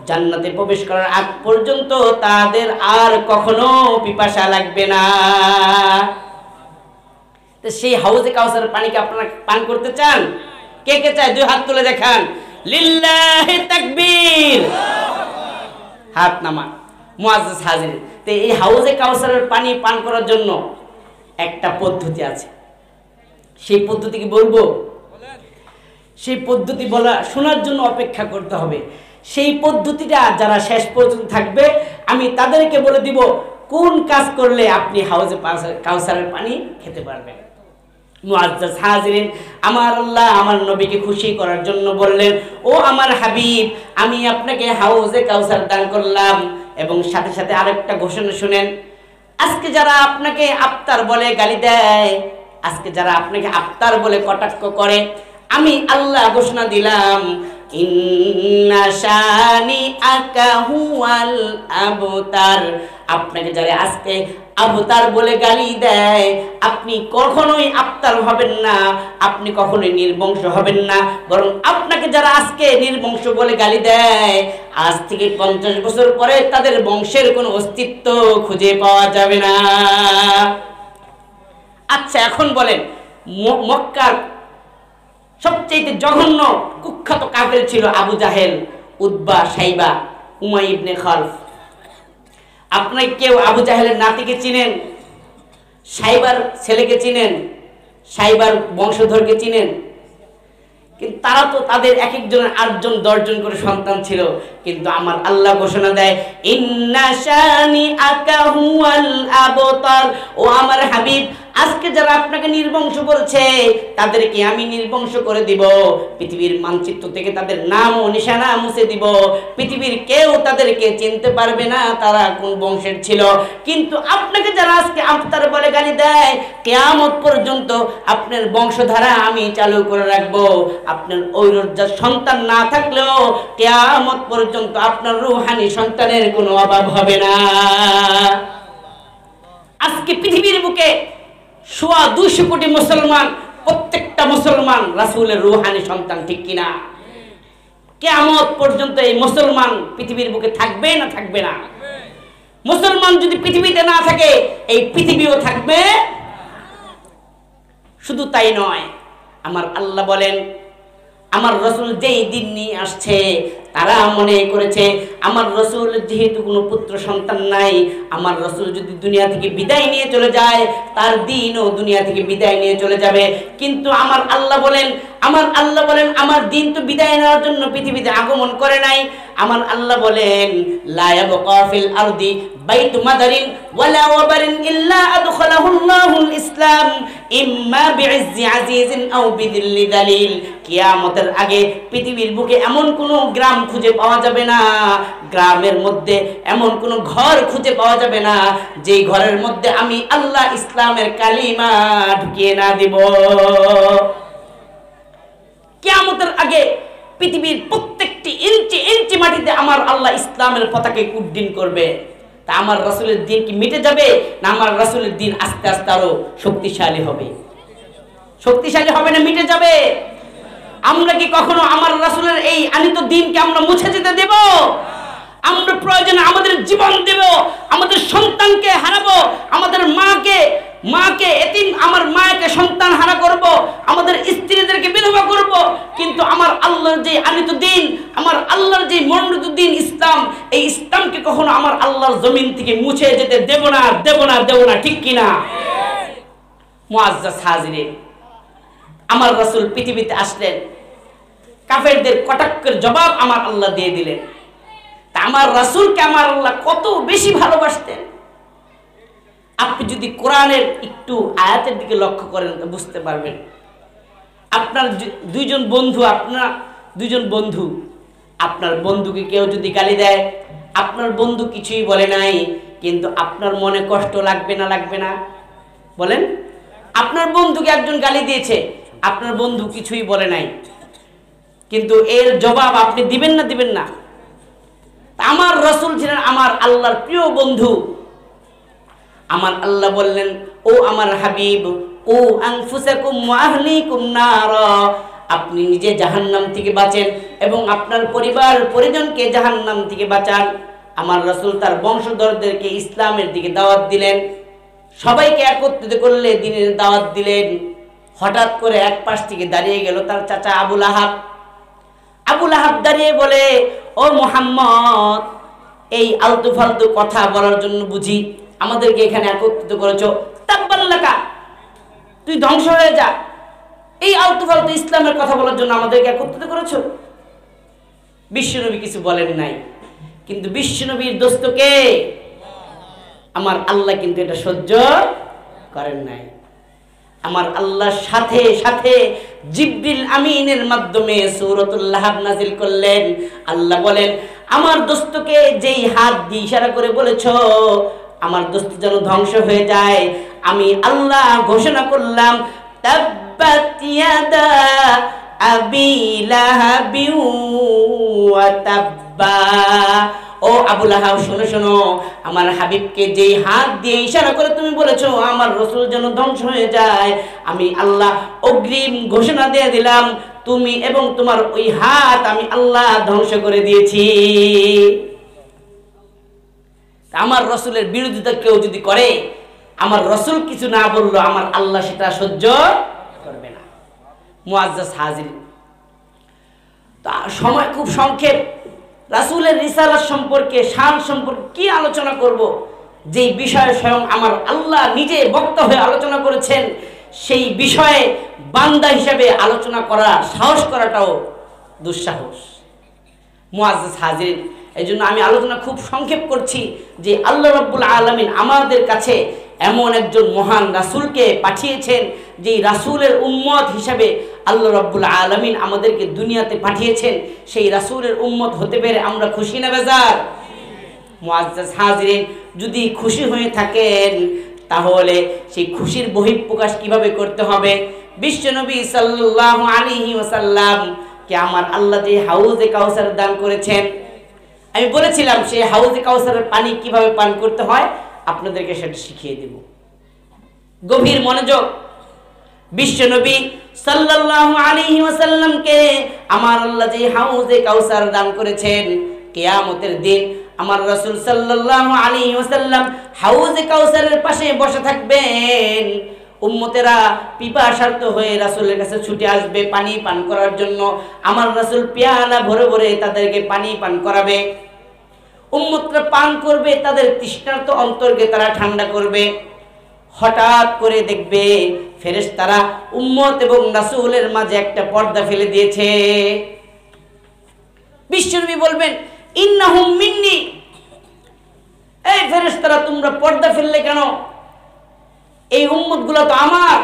জান্নাতে প্রবেশ করার আগ পর্যন্ত তাদের আর কখনো পিপাসা লাগবে না। সেই হাউজে কাউসারের পানিকে আপনারা পান করতে চান? কে কে চায়? দুই হাত তুলে দেখান। লিল্লাহি তাকবীর। হাত নামান। মুআজ্জাজ হাজির। তো এই হাউজে কাউসারের পানি পান করার জন্য একটা পদ্ধতি আছে, সেই পদ্ধতি কি বলবো? সেই পদ্ধতি বলা শোনার জন্য অপেক্ষা করতে হবে। সেই পদ্ধতিটা যারা শেষ পর্যন্ত থাকবে আমি তাদেরকে বলে দিব কোন কাজ করলে আপনি হাউজে কাউসারের পানি খেতে পারবেন। মুআজ্জাজ হাজিরিন, আমার আল্লাহ আমার নবীকে খুশি করার জন্য বললেন ও আমার হাবিব আমি আপনাকে হাউজে কাউসার দান করলাম। এবং সাথে সাথে আরেকটা ঘোষণা শুনেন, আজকে যারা আপনাকে আফতার বলে গালি দেয়, আজকে যারা আপনাকে আফতার বলে কটাক্ষ করে, আমি আল্লাহ ঘোষণা দিলাম ইন্না শানিআকা হুয়াল আবতার। আপনাকে যারা আজকে আবতার বলে গালি দেয় আপনি কখনোই আফতার হবেন না, আপনি কখনোই নির্বংশ হবেন না, বরং আপনাকে যারা আজকে নির্বংশ বলে গালি দেয় আজ থেকে 50 বছর পরে তাদের বংশের কোনো অস্তিত্ব খুঁজে পাওয়া যাবে না। আচ্ছা এখন বলেন মক্কার সবচেয়ে জঘন্য কুখ্যাত কাফের ছিল আবু জাহেল, উতবা, সাইবা, উমাই ইবনে খালফ। আপনারা কেউ আবু জাহেলের নাতিকে চিনেন? সাইবার ছেলেকে চিনেন? সাইবার বংশধরকে চিনেন? কিন্তু তারা তো তাদের এক একজনের 8 জন 10 জন করে সন্তান ছিল। কিন্তু আমার আল্লাহ ঘোষণা দেয়, ইন্না শানিআকা হুয়াল আবতার। ও আমার হাবিব, আজকে যারা আপনাকে নির্বংশ বলছে তাদেরকে আমি নির্বংশ করে দিব। পৃথিবীর মানচিত্র থেকে তাদের নাম ও নিশানা মুছে দিব। পৃথিবীর কেউ তাদেরকে চিনতে পারবে না তারা কোন বংশের ছিল। কিন্তু আপনাকে যারা আজকে আফতার বলে গালি দেয়, কিয়ামত পর্যন্ত আপনার বংশধারা আমি চালু করে রাখবো। আপনার ঐরজার সন্তান না থাকলেও কিয়ামত পর্যন্ত আপনার রূহানি সন্তানের কোনো অভাব হবে না। আজকে পৃথিবীর বুকে 200 কোটি মুসলমান, প্রত্যেকটা মুসলমান রাসূলের রূহানি সন্তান, ঠিক কিনা? কিয়ামত পর্যন্ত এই মুসলমান পৃথিবীর বুকে থাকবে না থাকবে না? মুসলমান যদি পৃথিবীতে না থাকে এই পৃথিবীও থাকবে। শুধু তাই নয়, আমার আল্লাহ বলেন, আমার রাসূল যেই দিন নিয়ে আসছে তারা মনে করেছে আমার রাসূল যেহেতু কোনো পুত্র সন্তান নাই, আমার রাসূল যদি দুনিয়া থেকে বিদায় নিয়ে চলে যায় তার দিনও দুনিয়া থেকে বিদায় নিয়ে চলে যাবে। কিন্তু আমার আল্লাহ বলেন আমার দিন তো বিদায় নেওয়ার জন্য পৃথিবীতে আগমন করে নাই। আমার আল্লাহ বলেন, লা ইয়াবকা ফিল আরদি বাইতু মাদারিন ওয়ালা ওয়াবারিন ইল্লা আদখালাহুল্লাহুল ইসলাম ইম্মা বিইজ্জি আজিজিন আও বিযিল্লি যালিল। কিয়ামতের আগে পৃথিবীর বুকে এমন কোনো গ্রাম খুঁজে পাওয়া যাবে না, গ্রামের মধ্যে এমন কোনো ঘর খুঁজে পাওয়া যাবে না যেই ঘরের মধ্যে আমি আল্লাহ ইসলামের কালিমা ঢুকিয়ে না দিব। কিয়ামতের আগে পৃথিবীর প্রত্যেকটি ইঞ্চি ইঞ্চি মাটিতে আমার আল্লাহ ইসলামের পতাকা উড্ডীন করবে। তা আমার রাসূলের দিন কি মিটে যাবে, না আমার রাসূলের দিন আস্তে আস্তে আরো শক্তিশালী হবে? শক্তিশালী হবে না মিটে যাবে? আমরা কি কখনো আমার রাসূলের এই আনিত দিনকে আমরা মুছে যেতে দেব? আমরা প্রয়োজনে আমাদের জীবন দেব, আমাদের সন্তানকে হারাবো, আমাদের মাকে এতিম, আমার মাকে সন্তান হারা করব, আমাদের স্ত্রীদেরকে বিধবা করব। কিন্তু আমার আল্লাহর যে আনিত দিন, আমার আল্লাহর যে মনোনীত দিন ইসলাম, এই ইসলামকে কখনো আমার আল্লাহর জমিন থেকে মুছে যেতে দেব না, দেব না, দেব না, ঠিক কিনা? মুআজ্জাজ হাজিরিন, আমার রাসূল পৃথিবীতে আসলেন, কাফেরদের কটাক্ষের জবাব আমার আল্লাহ দিয়ে দিলেন। তা আমার রাসূলকে আমার আল্লাহ কত বেশি ভালোবাসতেন। আপনি যদি কোরআনের একটু আয়াতের দিকে লক্ষ্য করেন তো বুঝতে পারবেন। আপনার দুইজন বন্ধু, আপনার বন্ধুকে কেউ যদি গালি দেয়, আপনার বন্ধু কিছুই বলে নাই, কিন্তু আপনার মনে কষ্ট লাগবে না লাগবে না? বলেন, আপনার বন্ধুকে একজন গালি দিয়েছে, আপনার বন্ধু কিছুই বলে নাই, কিন্তু এর জবাব আপনি দিবেন না দিবেন না? আমার রাসূল ছিলেন আমার আল্লাহর প্রিয় বন্ধু। আমার আল্লাহ বললেন, ও আমার হাবিব, ও আনফুসাকুম ওয়া আহলিকুম নারা, আপনি নিজে জাহান্নাম থেকে বাঁচেন এবং আপনার পরিবার পরিজনকে জাহান্নাম থেকে বাঁচান। আমার রাসূল তার বংশধরদেরকে ইসলামের দিকে দাওয়াত দিলেন, সবাইকে একত্রিত করলে দ্বীনের দাওয়াত দিলেন। হঠাৎ করে এক পাশ থেকে দাঁড়িয়ে গেল তার চাচা আবু লাহাব। আবু লাহাব দাঁড়িয়ে বলে, ও মুহাম্মদ, এই আলতু ফালতু কথা বলার জন্য বুঝি আমাদেরকে এখানে একত্রিত করেছো? তাব্বাল্লাকা, তুই ধ্বংস হয়ে যা, এই আলতু ফালতু ইসলামের কথা বলার জন্য আমাদেরকে একত্রিত করেছো? বিশ্বনবী কিছু বলেন নাই, কিন্তু বিশ্বনবীর দোস্তকে আমার আল্লাহ কিন্তু এটা সহ্য করেন নাই। আমার আল্লাহর সাথে সাথে জিবরিল আমিনের মাধ্যমে সূরাতুল লাহাব নাজিল করলেন। আল্লাহ বলেন, আমার দোস্তকে যেই হাত দিয়ে ইশারা করে বলেছো আমার দোস্ত যেন ধ্বংস হয়ে যায়, আমি আল্লাহ ঘোষণা করলাম, তাব্বাত ইয়াদা আবি লাহাবি ওয়া তাব্বা। ও আবু লাহাব, শোনো শোনো, আমার হাবিবকে যেই হাত দিয়ে ইশারা করে তুমি বলেছো আমার রাসূল যেন ধ্বংস হয়ে যায়, আমি আল্লাহ অগ্রিম ঘোষণা দিয়ে দিলাম, তুমি এবং তোমার ওই হাত আমি আল্লাহ ধ্বংস করে দিয়েছি। আমার রাসূলের বিরোধিতা কেউ যদি করে, আমার রাসূল কিছু না বললো, আমার আল্লাহ সেটা সহ্য করবে না। মুআজ্জাজ হাজিরিন, তো সময় খুব সংক্ষেপ। রাসূলের রিসালাত সম্পর্কে, শান সম্পর্কে কি আলোচনা করব, যেই বিষয়ে স্বয়ং আমার আল্লাহ নিজে বক্তা হয়ে আলোচনা করেছেন, সেই বিষয়ে বান্দা হিসেবে আলোচনা করা, সাহস করাটাও দুঃসাহস। মুআজ্জাজ হাজিরিন, এই জন্য আমি আলোচনা খুব সংক্ষেপ করছি যে আল্লাহ রাব্বুল আলামিন আমাদের কাছে এমন একজন মহান রাসূলকে পাঠিয়েছেন, যেই রাসূলের উম্মত হিসাবে আল্লাহ রাব্বুল আলামিন আমাদেরকে দুনিয়াতে পাঠিয়েছেন। সেই রাসূলের উম্মত হতে পেরে আমরা খুশি না বেজার? মুআজ্জাজ হাজিরিন, যদি খুশি হয়ে থাকেন তাহলে সেই খুশির বহিঃপ্রকাশ কিভাবে করতে হবে? বিশ্বনবী সাল্লাল্লাহু আলাইহি ওয়াসাল্লাম কে আমার আল্লাহ যে হাউজে কাউসার দান করেছেন, আমি বলেছিলাম সেই হাউজে কাউসারের পানি কিভাবে পান করতে হয় আপনাদেরকে সেটা শিখিয়ে দেব। গভীর মনোযোগ। বিশ্বনবী সাল্লাল্লাহু আলাইহি ওয়াসাল্লামকে আমার আল্লাহ যে হাউজে কাউসার দান করেছেন, কিয়ামতের দিন আমার রাসূল সাল্লাল্লাহু আলাইহি ওয়াসাল্লাম হাউজে কাউসারের পাশে বসে থাকবেন। উম্মতেরা পিপাসার্ত হয়ে রাসূলের কাছে ছুটে আসবে পানি পান করার জন্য। আমার রাসূল পেয়ালা ভরে ভরে তাদেরকে পানি পান করাবে। উম্মতরা পান করবে, তাদের তৃষ্ণার্ত অন্তরকে তারা ঠান্ডা করবে। হঠাৎ করে দেখবে ফেরেশতারা উম্মত এবং রাসূলের মাঝে একটা পর্দা ফেলে দিয়েছে। বিশ্বনবী বলবেন, ইন্নাহুম মিন্নি, এই ফেরেশতারা তোমরা পর্দা ফেললে কেন? এই উম্মতগুলো তো আমার,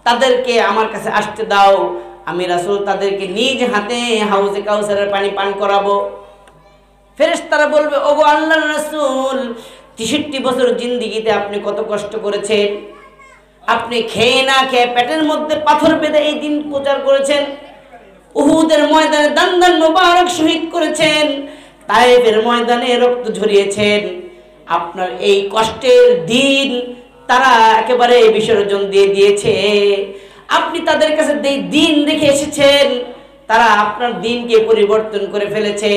তাদেরকে আমার কাছে আসতে দাও, আমি রাসূল তাদেরকে নিজ হাতে হাউজে কাউসারের পানি পান করাবো। ফেরেশতারা বলবে, ওগো আল্লাহর রাসূল, 63 বছর জিন্দেগিতে আপনি কত কষ্ট করেছেন, আপনি খেয়ে না খেয়ে পেটের মধ্যে পাথর বেঁধে এই দিন প্রচার করেছেন, উহুদের ময়দানে দান মোবারক শহীদ করেছেন, তায়েফের ময়দানে রক্ত ঝরিয়েছেন। আপনার এই কষ্টের দিন তারা একেবারে বিসর্জন দিয়ে দিয়েছে। আপনি তাদের কাছে দিন রেখে এসেছেন, তারা আপনার দিনকে পরিবর্তন করে ফেলেছে।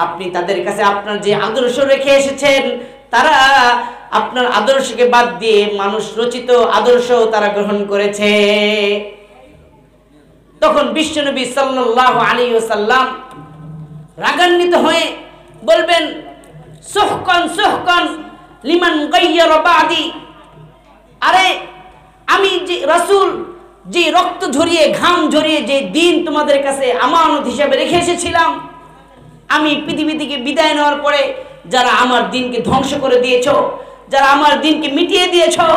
আপনি তাদের কাছে আপনার যে আদর্শ রেখে এসেছেন, তারা আপনার আদর্শকে বাদ দিয়ে মানুষ রচিত আদর্শ তারা গ্রহণ করেছে। তখন বিশ্বনবী সাল্লাল্লাহু আলাইহি ওয়াসাল্লাম রাগান্বিত হয়ে বলবেন, সুহকান সুহকান লিমান গায়্যারা বাদি, আরে আমি যে রাসূল যে রক্ত ঝরিয়ে ঘাম ঝরিয়ে যে দিন তোমাদের কাছে আমানত হিসেবে রেখে এসেছিলাম, আমি পৃথিবী থেকে বিদায় নেওয়ার পরে যারা আমার দিনকে ধ্বংস করে দিয়েছো, যারা আমার দিনকে মিটিয়ে দিয়েছো,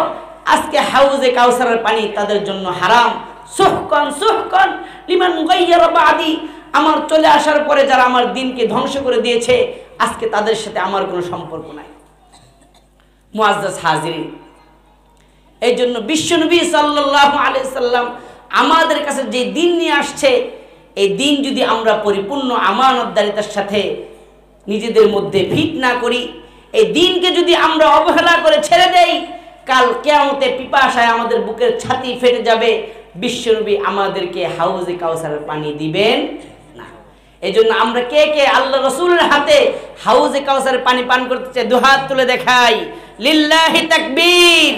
আজকে হাউজে কাউসারের পানি তাদের জন্য হারাম। সুহকান সুহকান লিমান গায়্যারা বাদি, আমার চলে আসার পরে যারা আমার দিনকে ধ্বংস করে দিয়েছে, আজকে তাদের সাথে আমার কোনো সম্পর্ক নাই। মুআজ্জাজ হাজিরিন, এই জন্য বিশ্বনবী সাল্লাল্লাহু আলাইহি সাল্লাম আমাদের কাছে যে দিন নিয়ে আসছে, এই দিন যদি আমরা পরিপূর্ণ আমানতদারিতার সাথে নিজেদের মধ্যে ফিট না করি, এই দিনকে যদি আমরা অবহেলা করে ছেড়ে দেই, কাল কিয়ামতে পিপাসায় আমাদের বুকের ছাতি ফেটে যাবে। বিশ্বনবী আমাদেরকে হাউজে কাউসারের পানি দিবেন না। এই জন্য আমরা কে কে আল্লাহ রাসূলের হাতে হাউজে কাউসারের পানি পান করতে চাই? দুহাত তুলে দেখাই, লিল্লাহি তাকবীর।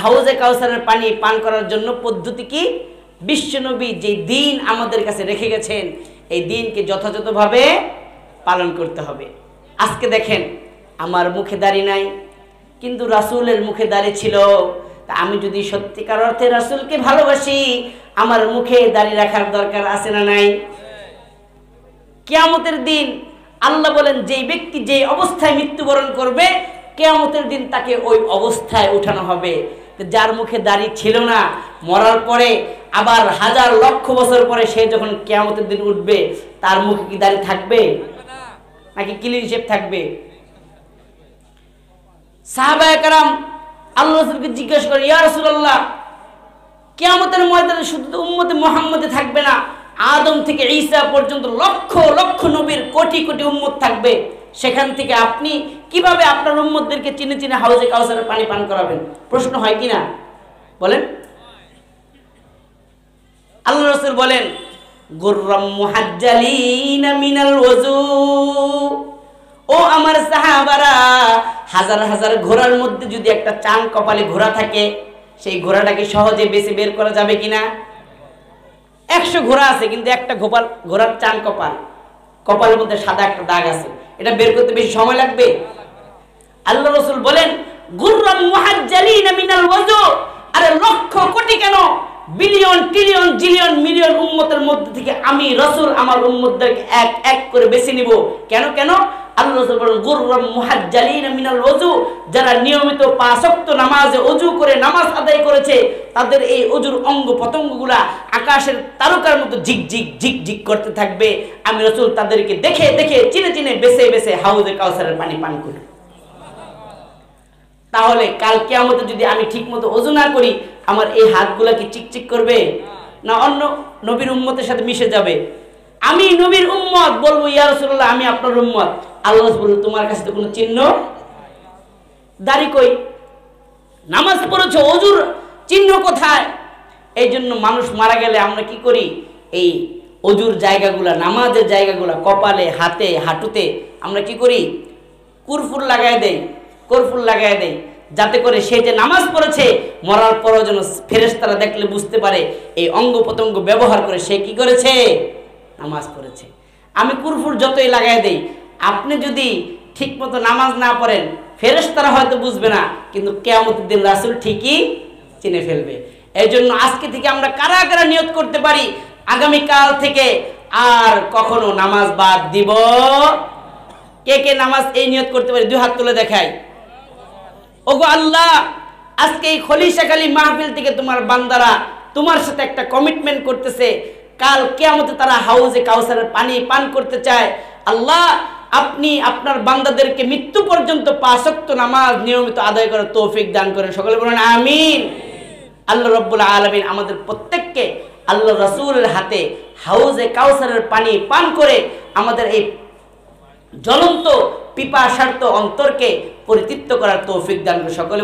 হাউজে কাউসারের পানি পান করার জন্য পদ্ধতি কি? বিশ্বনবী যে দিন আমাদের কাছে রেখে গেছেন, এই দিনকে যথাযথভাবে পালন করতে হবে। আজকে দেখেন, আমার মুখে দাড়ি নাই, কিন্তু রাসূলের মুখে দাড়ি ছিল। তা আমি যদি সত্যিকার অর্থে রাসূলকে ভালোবাসি, আমার মুখে দাড়ি রাখার দরকার আছে না নাই? কিয়ামতের দিন আল্লাহ বলেন, যেই ব্যক্তি যেই অবস্থায় মৃত্যুবরণ করবে, কিয়ামতের দিন তাকে ওই অবস্থায় উঠানো হবে। যার মুখে দাড়ি ছিল না, মরার পরে আবার হাজার লক্ষ বছর পরে সে যখন কিয়ামতের দিন উঠবে, তার মুখে কি দাড়ি থাকবে নাকি ক্লিন শেভ থাকবে? সাহাবায়ে কেরাম আল্লাহ রাসূলকে জিজ্ঞাসা করে, ইয়া রাসূলুল্লাহ, কিয়ামতের ময়দানে শুধু উম্মতে মুহাম্মদে থাকবে না, আদম থেকে ঈসা পর্যন্ত লক্ষ লক্ষ নবীর কোটি কোটি উম্মত থাকবে, সেখান থেকে আপনি কিভাবে আপনার উম্মতদেরকে চিনে চিনে হাউজে কাউসারের পানি পান করাবেন? প্রশ্ন হয় কিনা বলেন? আল্লাহ রাসূল বলেন, গুররাম মুহাজ্জালিনা মিনাল ওযু, ও আমার সাহাবারা, হাজার হাজার ঘোড়ার মধ্যে যদি একটা চান কপালে ঘোড়া থাকে, সেই ঘোড়াটাকে সহজে বেছে বের করা যাবে কিনা? 100 ঘোড়া আছে, কিন্তু একটা ঘোড়ার চান কপালের মধ্যে সাদা একটা দাগ আছে, এটা বের করতে বেশি সময় লাগবে? আল্লাহ রাসূল বলেন গুররাম মুহাজ্জালিনা মিনাল ওযু, আরে লক্ষ কোটি কেন বিলিয়ন ট্রিলিয়ন জিলিয়ন মিলিয়ন উম্মতের মধ্যে থেকে আমি রাসূল আমার উম্মতদেরকে এক এক করে বেছে নিব। কেন কেন? আল্লাহ রাসূল বলেন গুররাম মুহাজ্জালিনা মিনাল ওযু, যারা নিয়মিত 5 ওয়াক্ত নামাজে ওযু করে নামাজ আদায় করেছে, তাদের এই ওযুর অঙ্গ প্রত্যঙ্গগুলা আকাশের তারকার মতো ঝিকঝিক ঝিকঝিক করতে থাকবে। আমি রাসূল তাদেরকে দেখে দেখে চিনে চিনে বেছে বেছে হাউজে কাউসারের পানি পান করব। তাহলে কাল কিয়ামতে যদি আমি ঠিকমতো ওযু না করি, আমার এই হাতগুলা কি চিকচিক করবে না অন্য নবীর উম্মতের সাথে মিশে যাবে? আমি নবীর উম্মত, বলবো ইয়া রাসূলুল্লাহ আমি আপনার উম্মত। আল্লাহ বলল তোমার কাছে তো কোনো চিহ্ন, দাড়ি কই, নামাজ পড়েছো, ওযুর চিহ্ন কোথায়? এই জন্য মানুষ মারা গেলে আমরা কি করি, এই ওযুর জায়গাগুলা, নামাজের জায়গাগুলা, কপালে, হাতে, হাঁটুতে আমরা কি করি, কর্পূর লাগায় দেই, কর্পূর লাগায় দেই, যাতে করে সে যে নামাজ পড়েছে মরার পরও যেন ফেরেশতারা দেখলে বুঝতে পারে এই অঙ্গ প্রত্যঙ্গ ব্যবহার করে সে কি করেছে, নামাজ পড়েছে। আমি কর্পূর যতই লাগায় দেই, আপনি যদি ঠিকমতো নামাজ না পড়েন ফেরেশতারা হয়তো বুঝবে না, কিন্তু কিয়ামতের দিন রাসূল ঠিকই চিনে ফেলবে। এই জন্য আজকে থেকে আমরা কারা কারা নিয়ত করতে পারি আগামীকাল থেকে আর কখনো নামাজ বাদ দিব? কে কে নামাজ এই নিয়ত করতে পারি? 2 হাত তুলে দেখাই। ওগো আল্লাহ, আজকে এই খলিশাখালী মাহফিল থেকে তোমার বান্দারা তোমার সাথে একটা কমিটমেন্ট করতেছে, কাল কিয়ামতে তারা হাউজে কাউসারের পানি পান করতে চায়। আল্লাহ, আপনি আপনার বান্দাদেরকে মৃত্যু পর্যন্ত 5 ওয়াক্ত নামাজ নিয়মিত আদায় করার তৌফিক দান করেন। সকলে বলেন আমিন। আল্লাহ রাব্বুল আলামিন আমাদের প্রত্যেককে আল্লাহ রাসূলের হাতে হাউজে কাউসারের পানি পান করে আমাদের এই জ্বলন্ত পিপাসার্ত অন্তরকে পরিতৃপ্ত করার তৌফিক দান করেন। সকলে